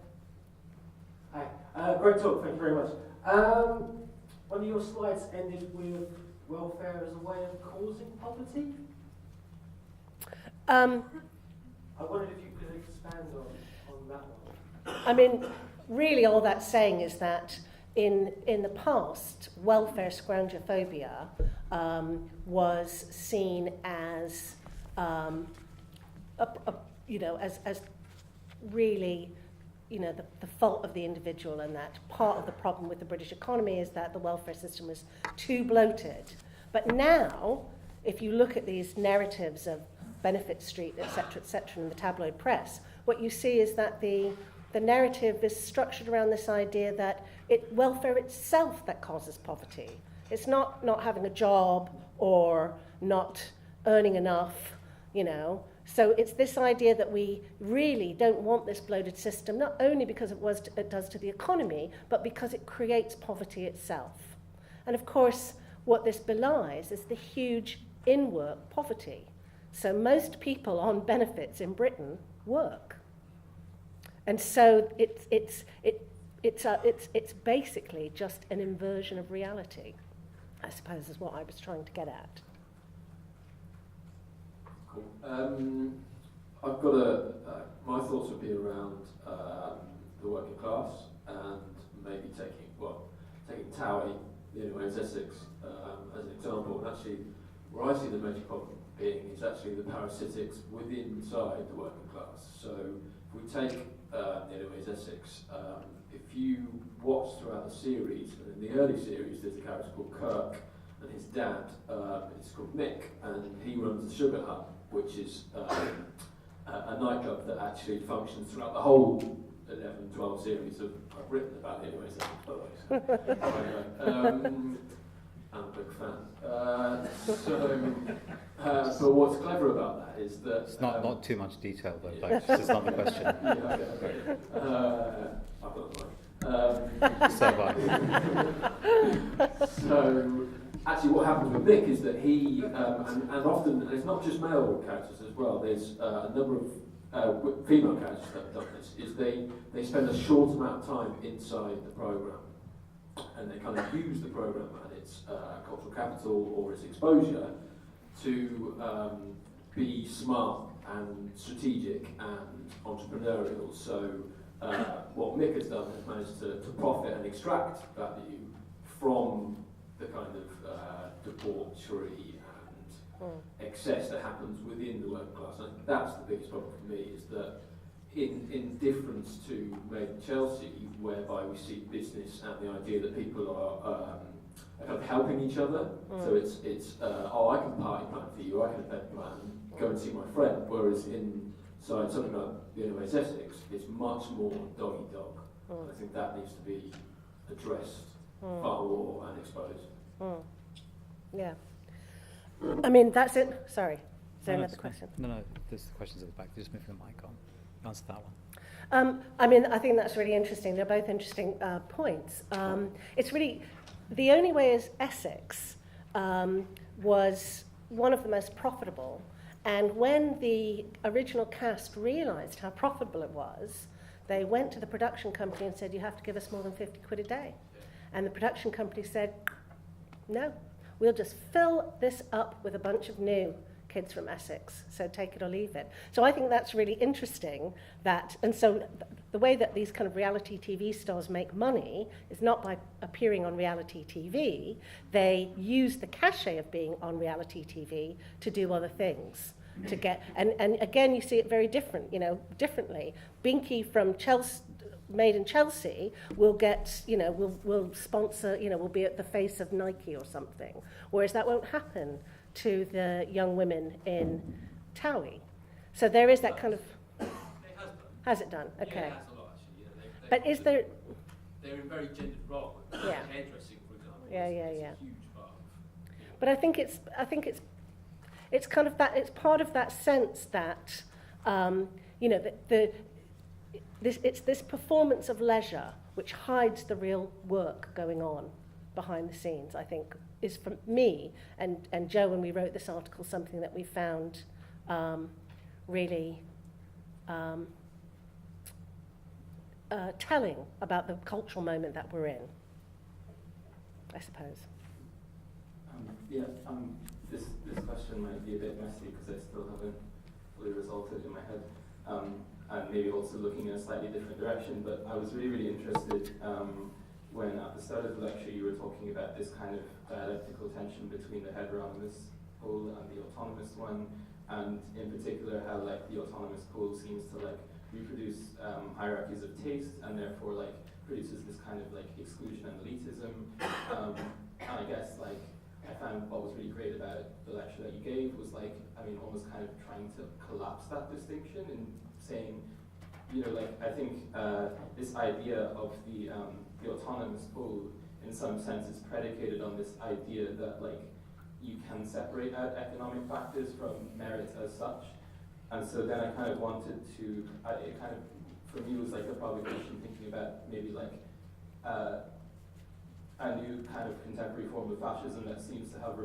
Hi, great talk, thank you very much. One of your slides ended with welfare as a way of causing poverty. I wondered if you could expand on that one. I mean, really all that's saying is that in the past, welfare scroungophobia was seen as, as really, the fault of the individual, and that part of the problem with the British economy is that the welfare system was too bloated. But now, if you look at these narratives of Benefit Street, et cetera, in the tabloid press, what you see is that the narrative is structured around this idea that welfare itself that causes poverty. It's not having a job or not earning enough, So it's this idea that we really don't want this bloated system, not only because it does to the economy, but because it creates poverty itself. And of course, what this belies is the huge in-work poverty. So most people on benefits in Britain work. And so it's basically just an inversion of reality, I suppose, is what I was trying to get at. Cool. I've got my thoughts would be around the working class and maybe taking Towie, Neoliberal's Essex, as an example. And actually, where I see the major problem being is actually the parasitics within inside the working class. So if we take Neoliberal's Essex, if you watch throughout the series, and in the early series there's a character called Kirk, and his dad is called Mick, and he runs the Sugar Hut, which is a nightclub that actually functions throughout the whole 11, 12 series I've written about Neoliberal's Essex, by the way. So, and I'm a big fan. But what's clever about that is that It's not too much detail though. Like, it's just not the question. Yeah, okay. I've got mine. So have I. So actually, what happens with Nick is that he, and often, and it's not just male characters as well. There's a number of female characters that have done this. Is they spend a short amount of time inside the program, and they kind of use the program and its cultural capital or its exposure to be smart and strategic and entrepreneurial. So what Mick has done is managed to profit and extract value from the kind of debauchery and excess that happens within the working class. I think that's the biggest problem for me, is that in difference to Made in Chelsea, whereby we see business and the idea that people are kind of helping each other. So it's I can party plan for you, I can event plan, go and see my friend. Whereas inside something like University of Essex, it's much more dog eat dog. And I think that needs to be addressed far more and exposed. Yeah. I mean, that's it. Sorry. Is there No, another it's fine. question? No, there's the questions at the back. Just moving the mic on. Answer that one. I mean, I think that's really interesting. They're both interesting points. It's really, the only way is Essex was one of the most profitable. And when the original cast realised how profitable it was, they went to the production company and said, you have to give us more than 50 quid a day. And the production company said, no, we'll just fill this up with a bunch of new kids from Essex, so take it or leave it. So I think that's really interesting, and so the way that these kind of reality TV stars make money is not by appearing on reality TV. They use the cachet of being on reality TV to do other things, to get, and again you see it very differently. Binky from Chelsea, Made in Chelsea, will get, will sponsor, will be at the face of Nike or something, whereas that won't happen to the young women in Towie. So there is that kind of... It has done. Has it done? Okay. Yeah, it has a lot, actually. Yeah, But is there... They're in very gendered roles. Yeah. Hairdressing, for example. Yeah. It's a huge part of... But I think it's kind of that, it's part of that sense that, it's this performance of leisure which hides the real work going on behind the scenes, I think, is for me and Joe, when we wrote this article, something that we found really telling about the cultural moment that we're in, I suppose. This question might be a bit messy because I still haven't fully resolved it in my head, and maybe also looking in a slightly different direction, but I was really interested when at the start of the lecture you were talking about this kind of dialectical tension between the heteronymous pole and the autonomous one, and in particular how the autonomous pole seems to reproduce hierarchies of taste and therefore produces this kind of exclusion and elitism. And I guess I found what was really great about the lecture that you gave was almost kind of trying to collapse that distinction and saying, I think this idea of the autonomous pole in some sense is predicated on this idea that you can separate out economic factors from merit as such. And so then I kind of wanted to, it kind of, for me was a provocation thinking about maybe a new kind of contemporary form of fascism that seems to have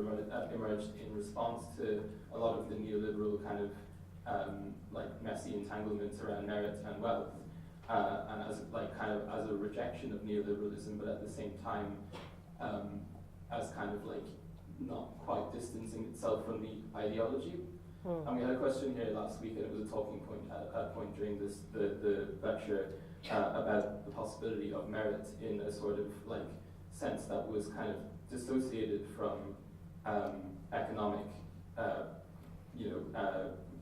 emerged in response to a lot of the neoliberal kind of messy entanglements around merit and wealth, and as as a rejection of neoliberalism, but at the same time as kind of not quite distancing itself from the ideology. And we had a question here last week, and it was a talking point at a point during the lecture about the possibility of merit in a sort of sense that was kind of dissociated from economic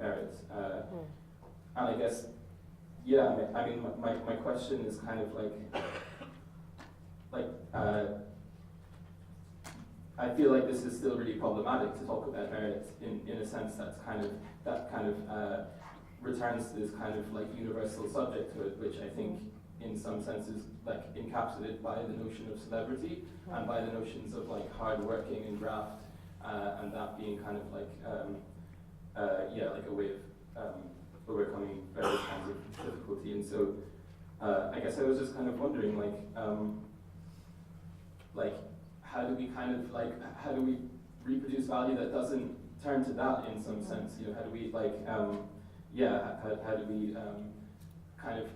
merit. And I guess, my question is kind of I feel like this is still really problematic to talk about merit in a sense that kind of returns to this kind of universal subject to it, which I think in some senses like encapsulated by the notion of celebrity and by the notions of like hard working and graft, and that being kind of like like a way of overcoming various kinds of difficulty. And so I guess I was just kind of wondering how do we reproduce value that doesn't turn to that in some sense? How do we how do we kind of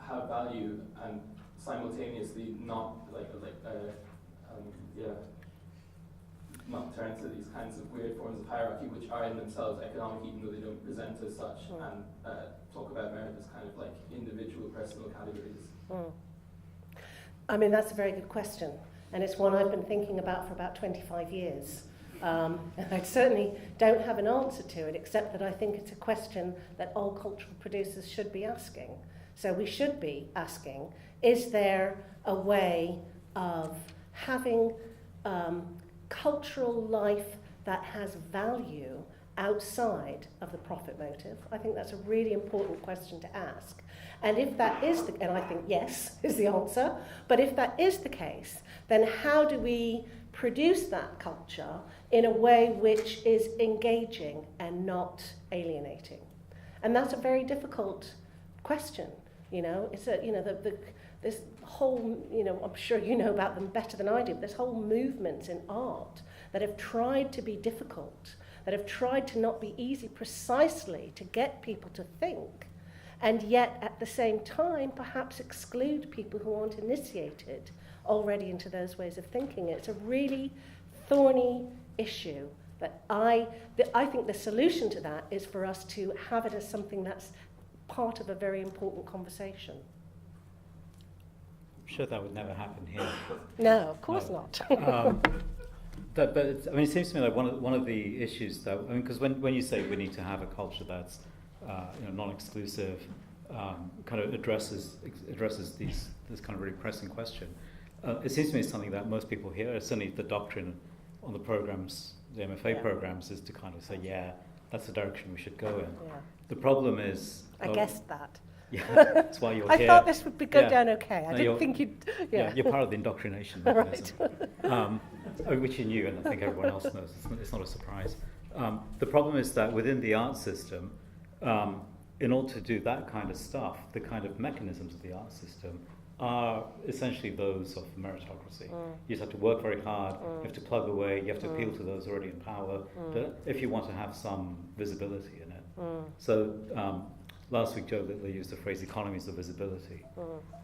have value and simultaneously not not turn to these kinds of weird forms of hierarchy which are in themselves economic even though they don't present as such, and talk about merit as kind of like individual personal categories? I mean, that's a very good question, and it's one I've been thinking about for about 25 years. And I certainly don't have an answer to it, except that I think it's a question that all cultural producers should be asking. So we should be asking, is there a way of having cultural life that has value outside of the profit motive? I think that's a really important question to ask. And if that is and I think yes is the answer, but if that is the case, then how do we produce that culture in a way which is engaging and not alienating? And that's a very difficult question. It's this whole, I'm sure you know about them better than I do, but there's whole movements in art that have tried to be difficult, that have tried to not be easy precisely to get people to think, and yet at the same time perhaps exclude people who aren't initiated already into those ways of thinking. It's a really thorny issue that I think the solution to that is for us to have it as something that's part of a very important conversation. I'm sure that would never happen here. No, of course not. But it seems to me like one of the issues that, because when you say we need to have a culture that's non-exclusive, kind of addresses this kind of really pressing question. It seems to me something that most people hear, certainly the doctrine on the programs, the MFA programs, is to kind of say, yeah, that's the direction we should go in. Yeah. The problem is... I guessed that. Yeah, that's why you're here. I thought this would go down okay. I didn't think you'd... Yeah, you're part of the indoctrination mechanism. Which you knew, and I think everyone else knows. It's not a surprise. The problem is that within the art system, in order to do that kind of stuff, the kind of mechanisms of the art system are essentially those of meritocracy. You just have to work very hard, you have to plug away, you have to appeal to those already in power, if you want to have some visibility in it. So last week Joe Littler used the phrase economies of visibility,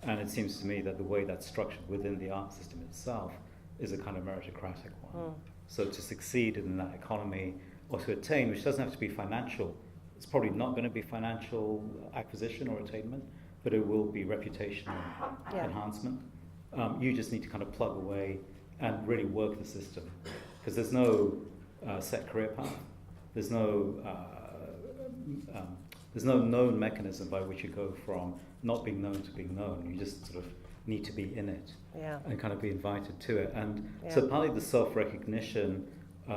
and it seems to me that the way that's structured within the art system itself is a kind of meritocratic one. So to succeed in that economy, or to attain, which doesn't have to be financial, it's probably not going to be financial acquisition or attainment, but it will be reputational enhancement. You just need to kind of plug away and really work the system, because there's no set career path. There's no known mechanism by which you go from not being known to being known. You just sort of need to be in it and kind of be invited to it. And so partly the self-recognition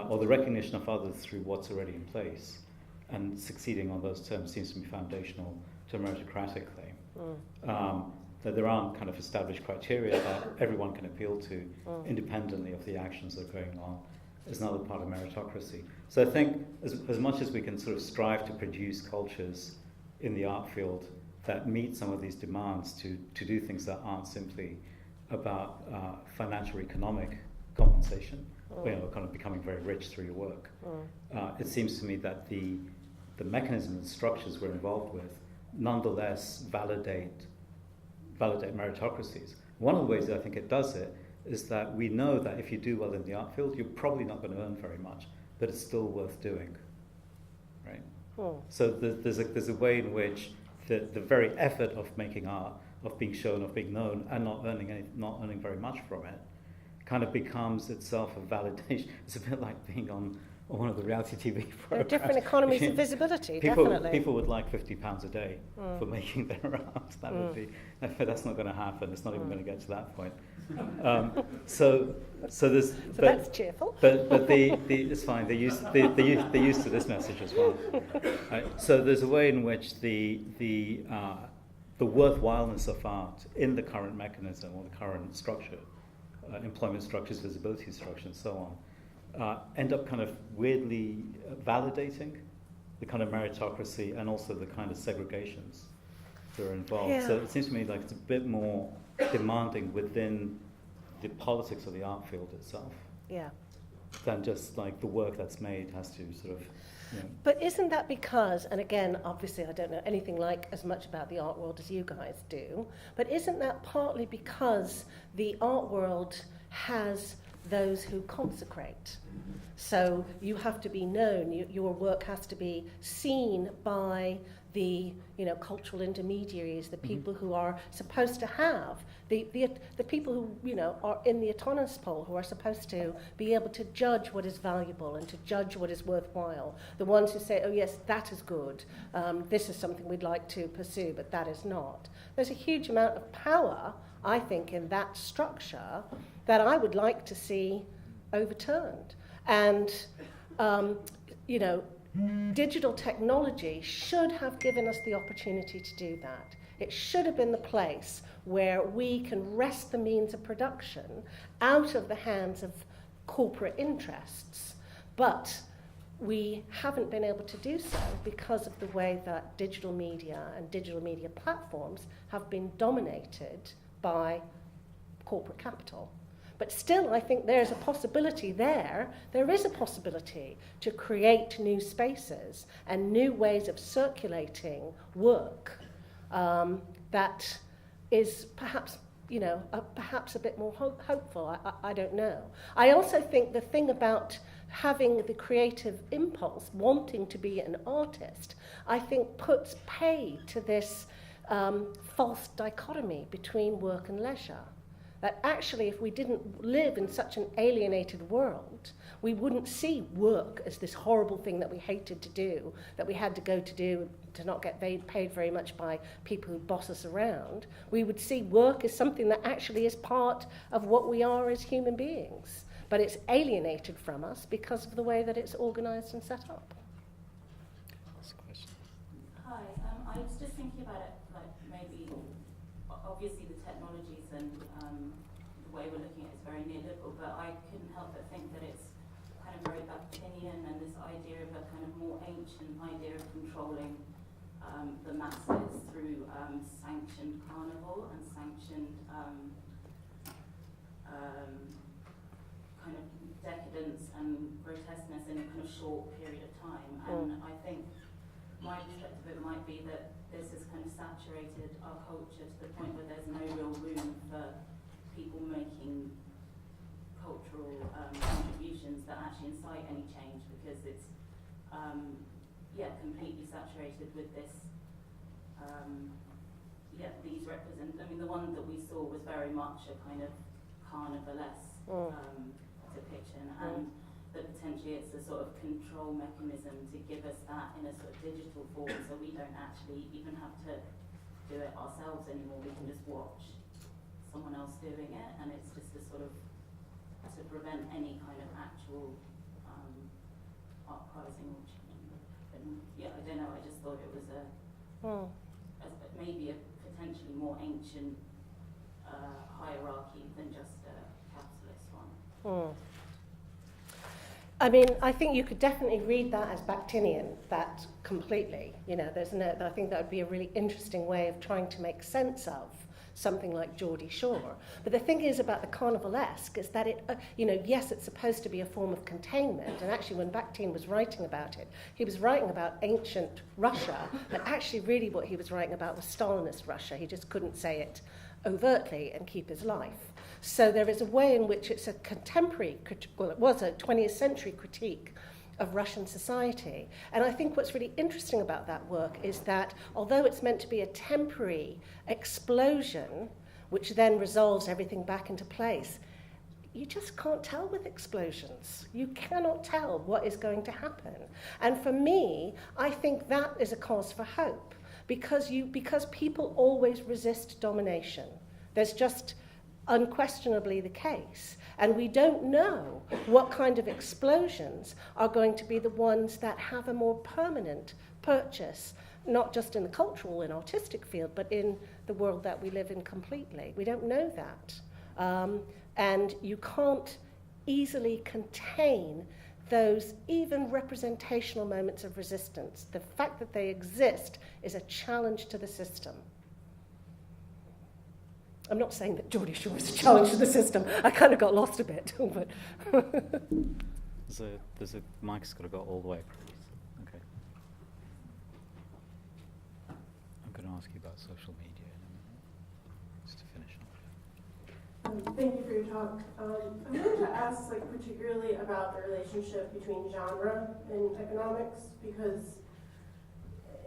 or the recognition of others through what's already in place and succeeding on those terms seems to be foundational to a meritocratic claim. That there aren't kind of established criteria that everyone can appeal to independently of the actions that are going on is another part of meritocracy. So I think as much as we can sort of strive to produce cultures in the art field that meet some of these demands to do things that aren't simply about financial or economic compensation, kind of becoming very rich through your work, it seems to me that the mechanisms and structures we're involved with nonetheless validate meritocracies. One of the ways that I think it does it is that we know that if you do well in the art field, you're probably not going to earn very much, but it's still worth doing, right? So there's a way in which the very effort of making art, of being shown, of being known, and not earning very much from it, kind of becomes itself a validation. It's a bit like being on one of the reality TV programs. There are different economies of visibility, definitely. People would like £50 a day for making their art. That would be, but that's not going to happen. It's not even going to get to that point. So that's cheerful. But it's fine. They're used to this message as well. Right? So there's a way in which the the worthwhileness of art in the current mechanism or the current structure, employment structures, visibility structures, and so on, end up kind of weirdly validating the kind of meritocracy and also the kind of segregations that are involved. Yeah. So it seems to me like it's a bit more demanding within the politics of the art field itself Yeah. than just like the work that's made has to sort of, you know. But isn't that because, and again, obviously I don't know anything like as much about the art world as you guys do, but isn't that partly because the art world has those who consecrate? So you have to be known, your work has to be seen by the, you know, cultural intermediaries, the people who are supposed to have, the people who, you know, are in the autonomous pole, who are supposed to be able to judge what is valuable and to judge what is worthwhile. The ones who say, oh yes, that is good, this is something we'd like to pursue, but that is not. There's a huge amount of power, I think, in that structure that I would like to see overturned. And, you know, digital technology should have given us the opportunity to do that. It should have been the place where we can wrest the means of production out of the hands of corporate interests. But we haven't been able to do so because of the way that digital media and digital media platforms have been dominated by corporate capital. But still, I think there's a possibility there. There is a possibility to create new spaces and new ways of circulating work that is perhaps, you know, perhaps a bit more hopeful. I don't know. I also think the thing about having the creative impulse, wanting to be an artist, I think puts pay to this false dichotomy between work and leisure. That actually, if we didn't live in such an alienated world, we wouldn't see work as this horrible thing that we hated to do, that we had to go to do to not get paid very much by people who boss us around. We would see work as something that actually is part of what we are as human beings. But it's alienated from us because of the way that it's organised and set up. That's a question. Hi, I was just thinking about it, like maybe, obviously the technologies and the way we're looking at it is very neoliberal, but I couldn't help but think that it's kind of very Bakhtinian and this idea of a kind of more ancient idea of controlling the masses through sanctioned carnival and sanctioned kind of decadence and grotesqueness in a kind of short period of time. And I think my perspective of it might be that this has kind of saturated our culture to the point where there's no real room for people making cultural contributions that actually incite any change, because it's completely saturated with this these represent. I mean, the one that we saw was very much a kind of carnivalesque depiction, and that potentially it's a sort of control mechanism to give us that in a sort of digital form, so we don't actually even have to do it ourselves anymore. We can just watch someone else doing it, and it's just a sort of to prevent any kind of actual uprising or change. I don't know, I just thought it was maybe a potentially more ancient hierarchy than just a capitalist one. I mean, I think you could definitely read that as Bakhtinian, that completely. You know, I think that would be a really interesting way of trying to make sense of something like Geordie Shore. But the thing is about the carnivalesque is that it, yes, it's supposed to be a form of containment. And actually, when Bakhtin was writing about it, he was writing about ancient Russia, but actually really what he was writing about was Stalinist Russia. He just couldn't say it overtly and keep his life. So there is a way in which it's a contemporary, well, it was a 20th century critique of Russian society. And I think what's really interesting about that work is that although it's meant to be a temporary explosion, which then resolves everything back into place, you just can't tell with explosions. You cannot tell what is going to happen. And for me, I think that is a cause for hope, because people always resist domination. There's just unquestionably the case. And we don't know what kind of explosions are going to be the ones that have a more permanent purchase not just in the cultural and artistic field, but in the world that we live in completely. We don't know that. And you can't easily contain those even representational moments of resistance. The fact that they exist is a challenge to the system. I'm not saying that Geordie Shore is a challenge to the system. I kind of got lost a bit. But there's a mic's got to go all the way across. Okay. I'm going to ask you about social media in a minute, just to finish off. Thank you for your talk. I wanted to ask, particularly about the relationship between genre and economics, because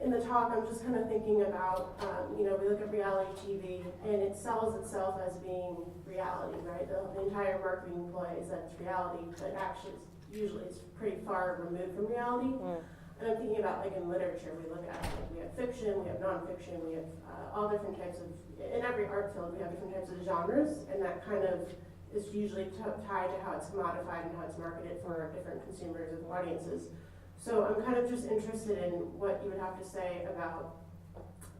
in the talk I'm just kind of thinking about, we look at reality TV and it sells itself as being reality, right? The entire marketing ploy is that it's reality, but actually usually it's pretty far removed from reality. And I'm thinking about, in literature, we look at, we have fiction, we have nonfiction, we have all different types of, in every art field, we have different types of genres, and that kind of is usually tied to how it's commodified and how it's marketed for different consumers and audiences. So I'm kind of just interested in what you would have to say about,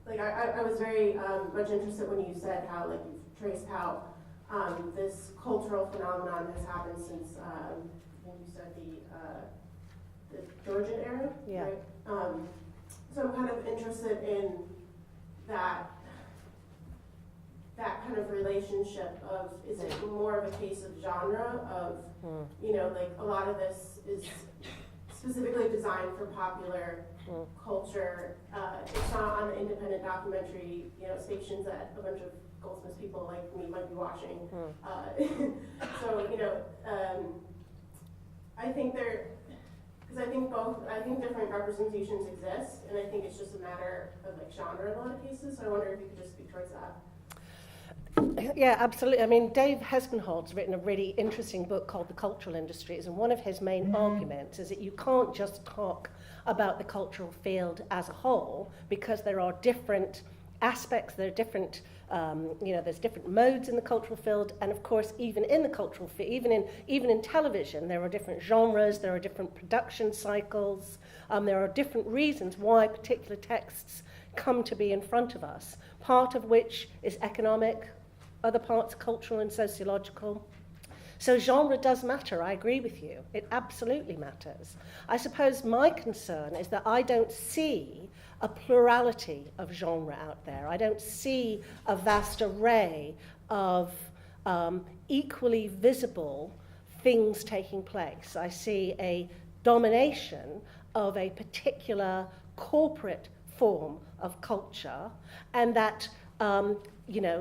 I was very much interested when you said how, you've traced how this cultural phenomenon has happened since, I think you said the Georgian era, Yeah. right? So I'm kind of interested in that kind of relationship of, is it more of a case of genre of, a lot of this is specifically designed for popular culture. It's not on independent documentary, stations that a bunch of Goldsmiths people like me might be watching. So, I think I think different representations exist, and I think it's just a matter of genre in a lot of cases. So I wonder if you could just speak towards that. Yeah, absolutely. I mean, Dave Heskenhold's written a really interesting book called The Cultural Industries, and one of his main arguments is that you can't just talk about the cultural field as a whole, because there are different aspects, there are different, there's different modes in the cultural field, and of course, even in the cultural field, even in television, there are different genres, there are different production cycles, there are different reasons why particular texts come to be in front of us, part of which is economic, other parts cultural and sociological. So genre does matter, I agree with you. It absolutely matters. I suppose my concern is that I don't see a plurality of genre out there. I don't see a vast array of equally visible things taking place. I see a domination of a particular corporate form of culture, and that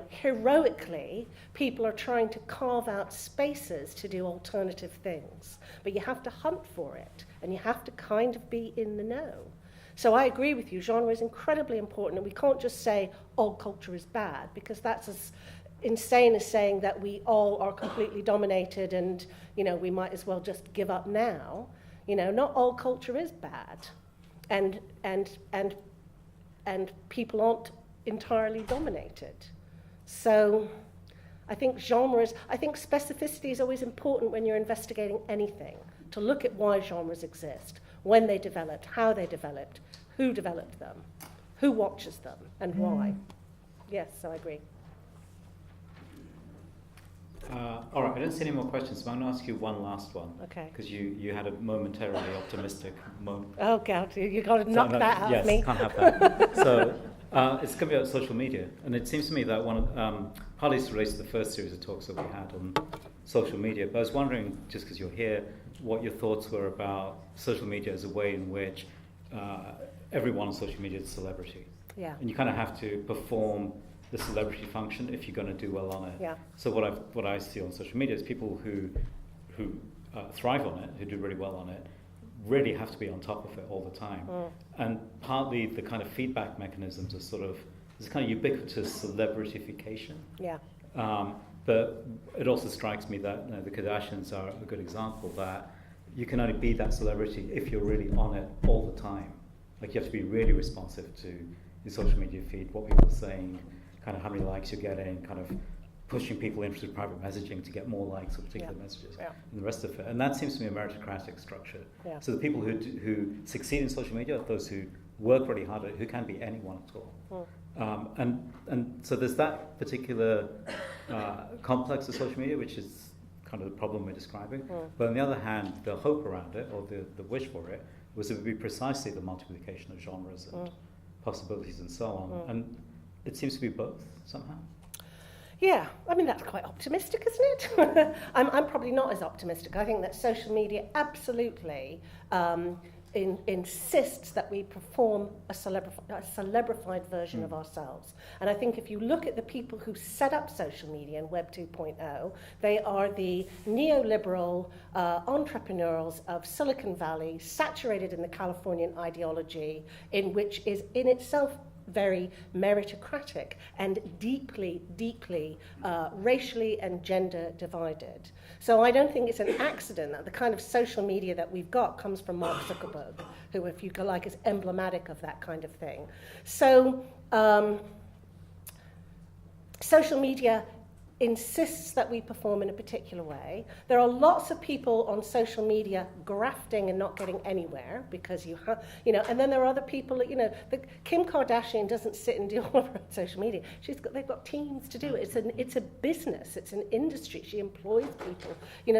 heroically, people are trying to carve out spaces to do alternative things. But you have to hunt for it, and you have to kind of be in the know. So I agree with you, genre is incredibly important, and we can't just say all culture is bad, because that's as insane as saying that we all are completely dominated and, we might as well just give up now. Not all culture is bad, and people aren't entirely dominated. So I think specificity is always important when you're investigating anything, to look at why genres exist, when they developed, how they developed, who developed them, who watches them, and why. Yes, so I agree. All right, I don't see any more questions, so I'm going to ask you one last one. Okay. Because you had a momentarily optimistic moment. Oh, God, you got to knock that out of me. Yes, can't have that. So it's going to be about social media. And it seems to me that partly it's related to the first series of talks that we had on social media. But I was wondering, just because you're here, what your thoughts were about social media as a way in which everyone on social media is a celebrity. Yeah. And you kind of have to perform the celebrity function if you're going to do well on it. Yeah. So what I see on social media is people who thrive on it, who do really well on it, really have to be on top of it all the time. And partly the kind of feedback mechanisms are sort of, there's kind of ubiquitous celebritification. Yeah. But it also strikes me that the Kardashians are a good example, that you can only be that celebrity if you're really on it all the time. Like, you have to be really responsive to your social media feed, what people are saying, kind of how many likes you're getting, kind of pushing people into private messaging to get more likes or particular messages, and the rest of it. And that seems to be a meritocratic structure. Yeah. So the people who succeed in social media are those who work really hard at it, who can be anyone at all. And so there's that particular complex of social media, which is kind of the problem we're describing. But on the other hand, the hope around it, or the wish for it, was it would be precisely the multiplication of genres and possibilities and so on. And it seems to be both somehow. Yeah, I mean, that's quite optimistic, isn't it? I'm probably not as optimistic. I think that social media absolutely insists that we perform a celebrified version of ourselves. And I think if you look at the people who set up social media in Web 2.0, they are the neoliberal entrepreneurs of Silicon Valley, saturated in the Californian ideology, in which is in itself very meritocratic and deeply, deeply racially and gender divided. So I don't think it's an accident that the kind of social media that we've got comes from Mark Zuckerberg, who, if you like, is emblematic of that kind of thing. So social media insists that we perform in a particular way. There are lots of people on social media grafting and not getting anywhere because and then there are other people that, Kim Kardashian doesn't sit and do all of her social media. They've got teams to do it. It's a business. It's an industry. She employs people.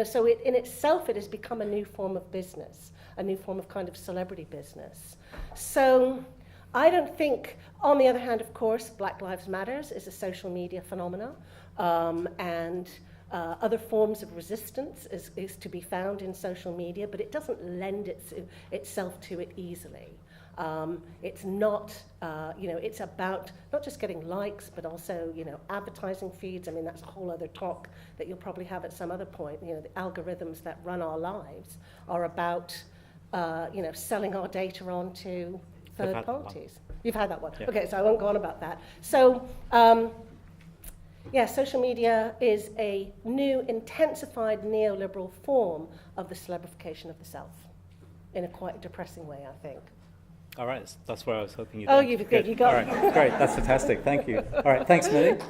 So in itself it has become a new form of business, a new form of kind of celebrity business. So I don't think, on the other hand, of course, Black Lives Matters is a social media phenomenon. And other forms of resistance is to be found in social media, but it doesn't lend itself to it easily. It's not, it's about not just getting likes, but also, advertising feeds. I mean, that's a whole other talk that you'll probably have at some other point. The algorithms that run our lives are about, selling our data on to third parties. You've had that one. Yeah. Okay, so I won't go on about that. So, social media is a new, intensified neoliberal form of the celebrification of the self, in a quite depressing way, I think. All right, that's where I was hoping you'd Oh, you've good. You got it. All right, great, that's fantastic, thank you. All right, thanks, Malik.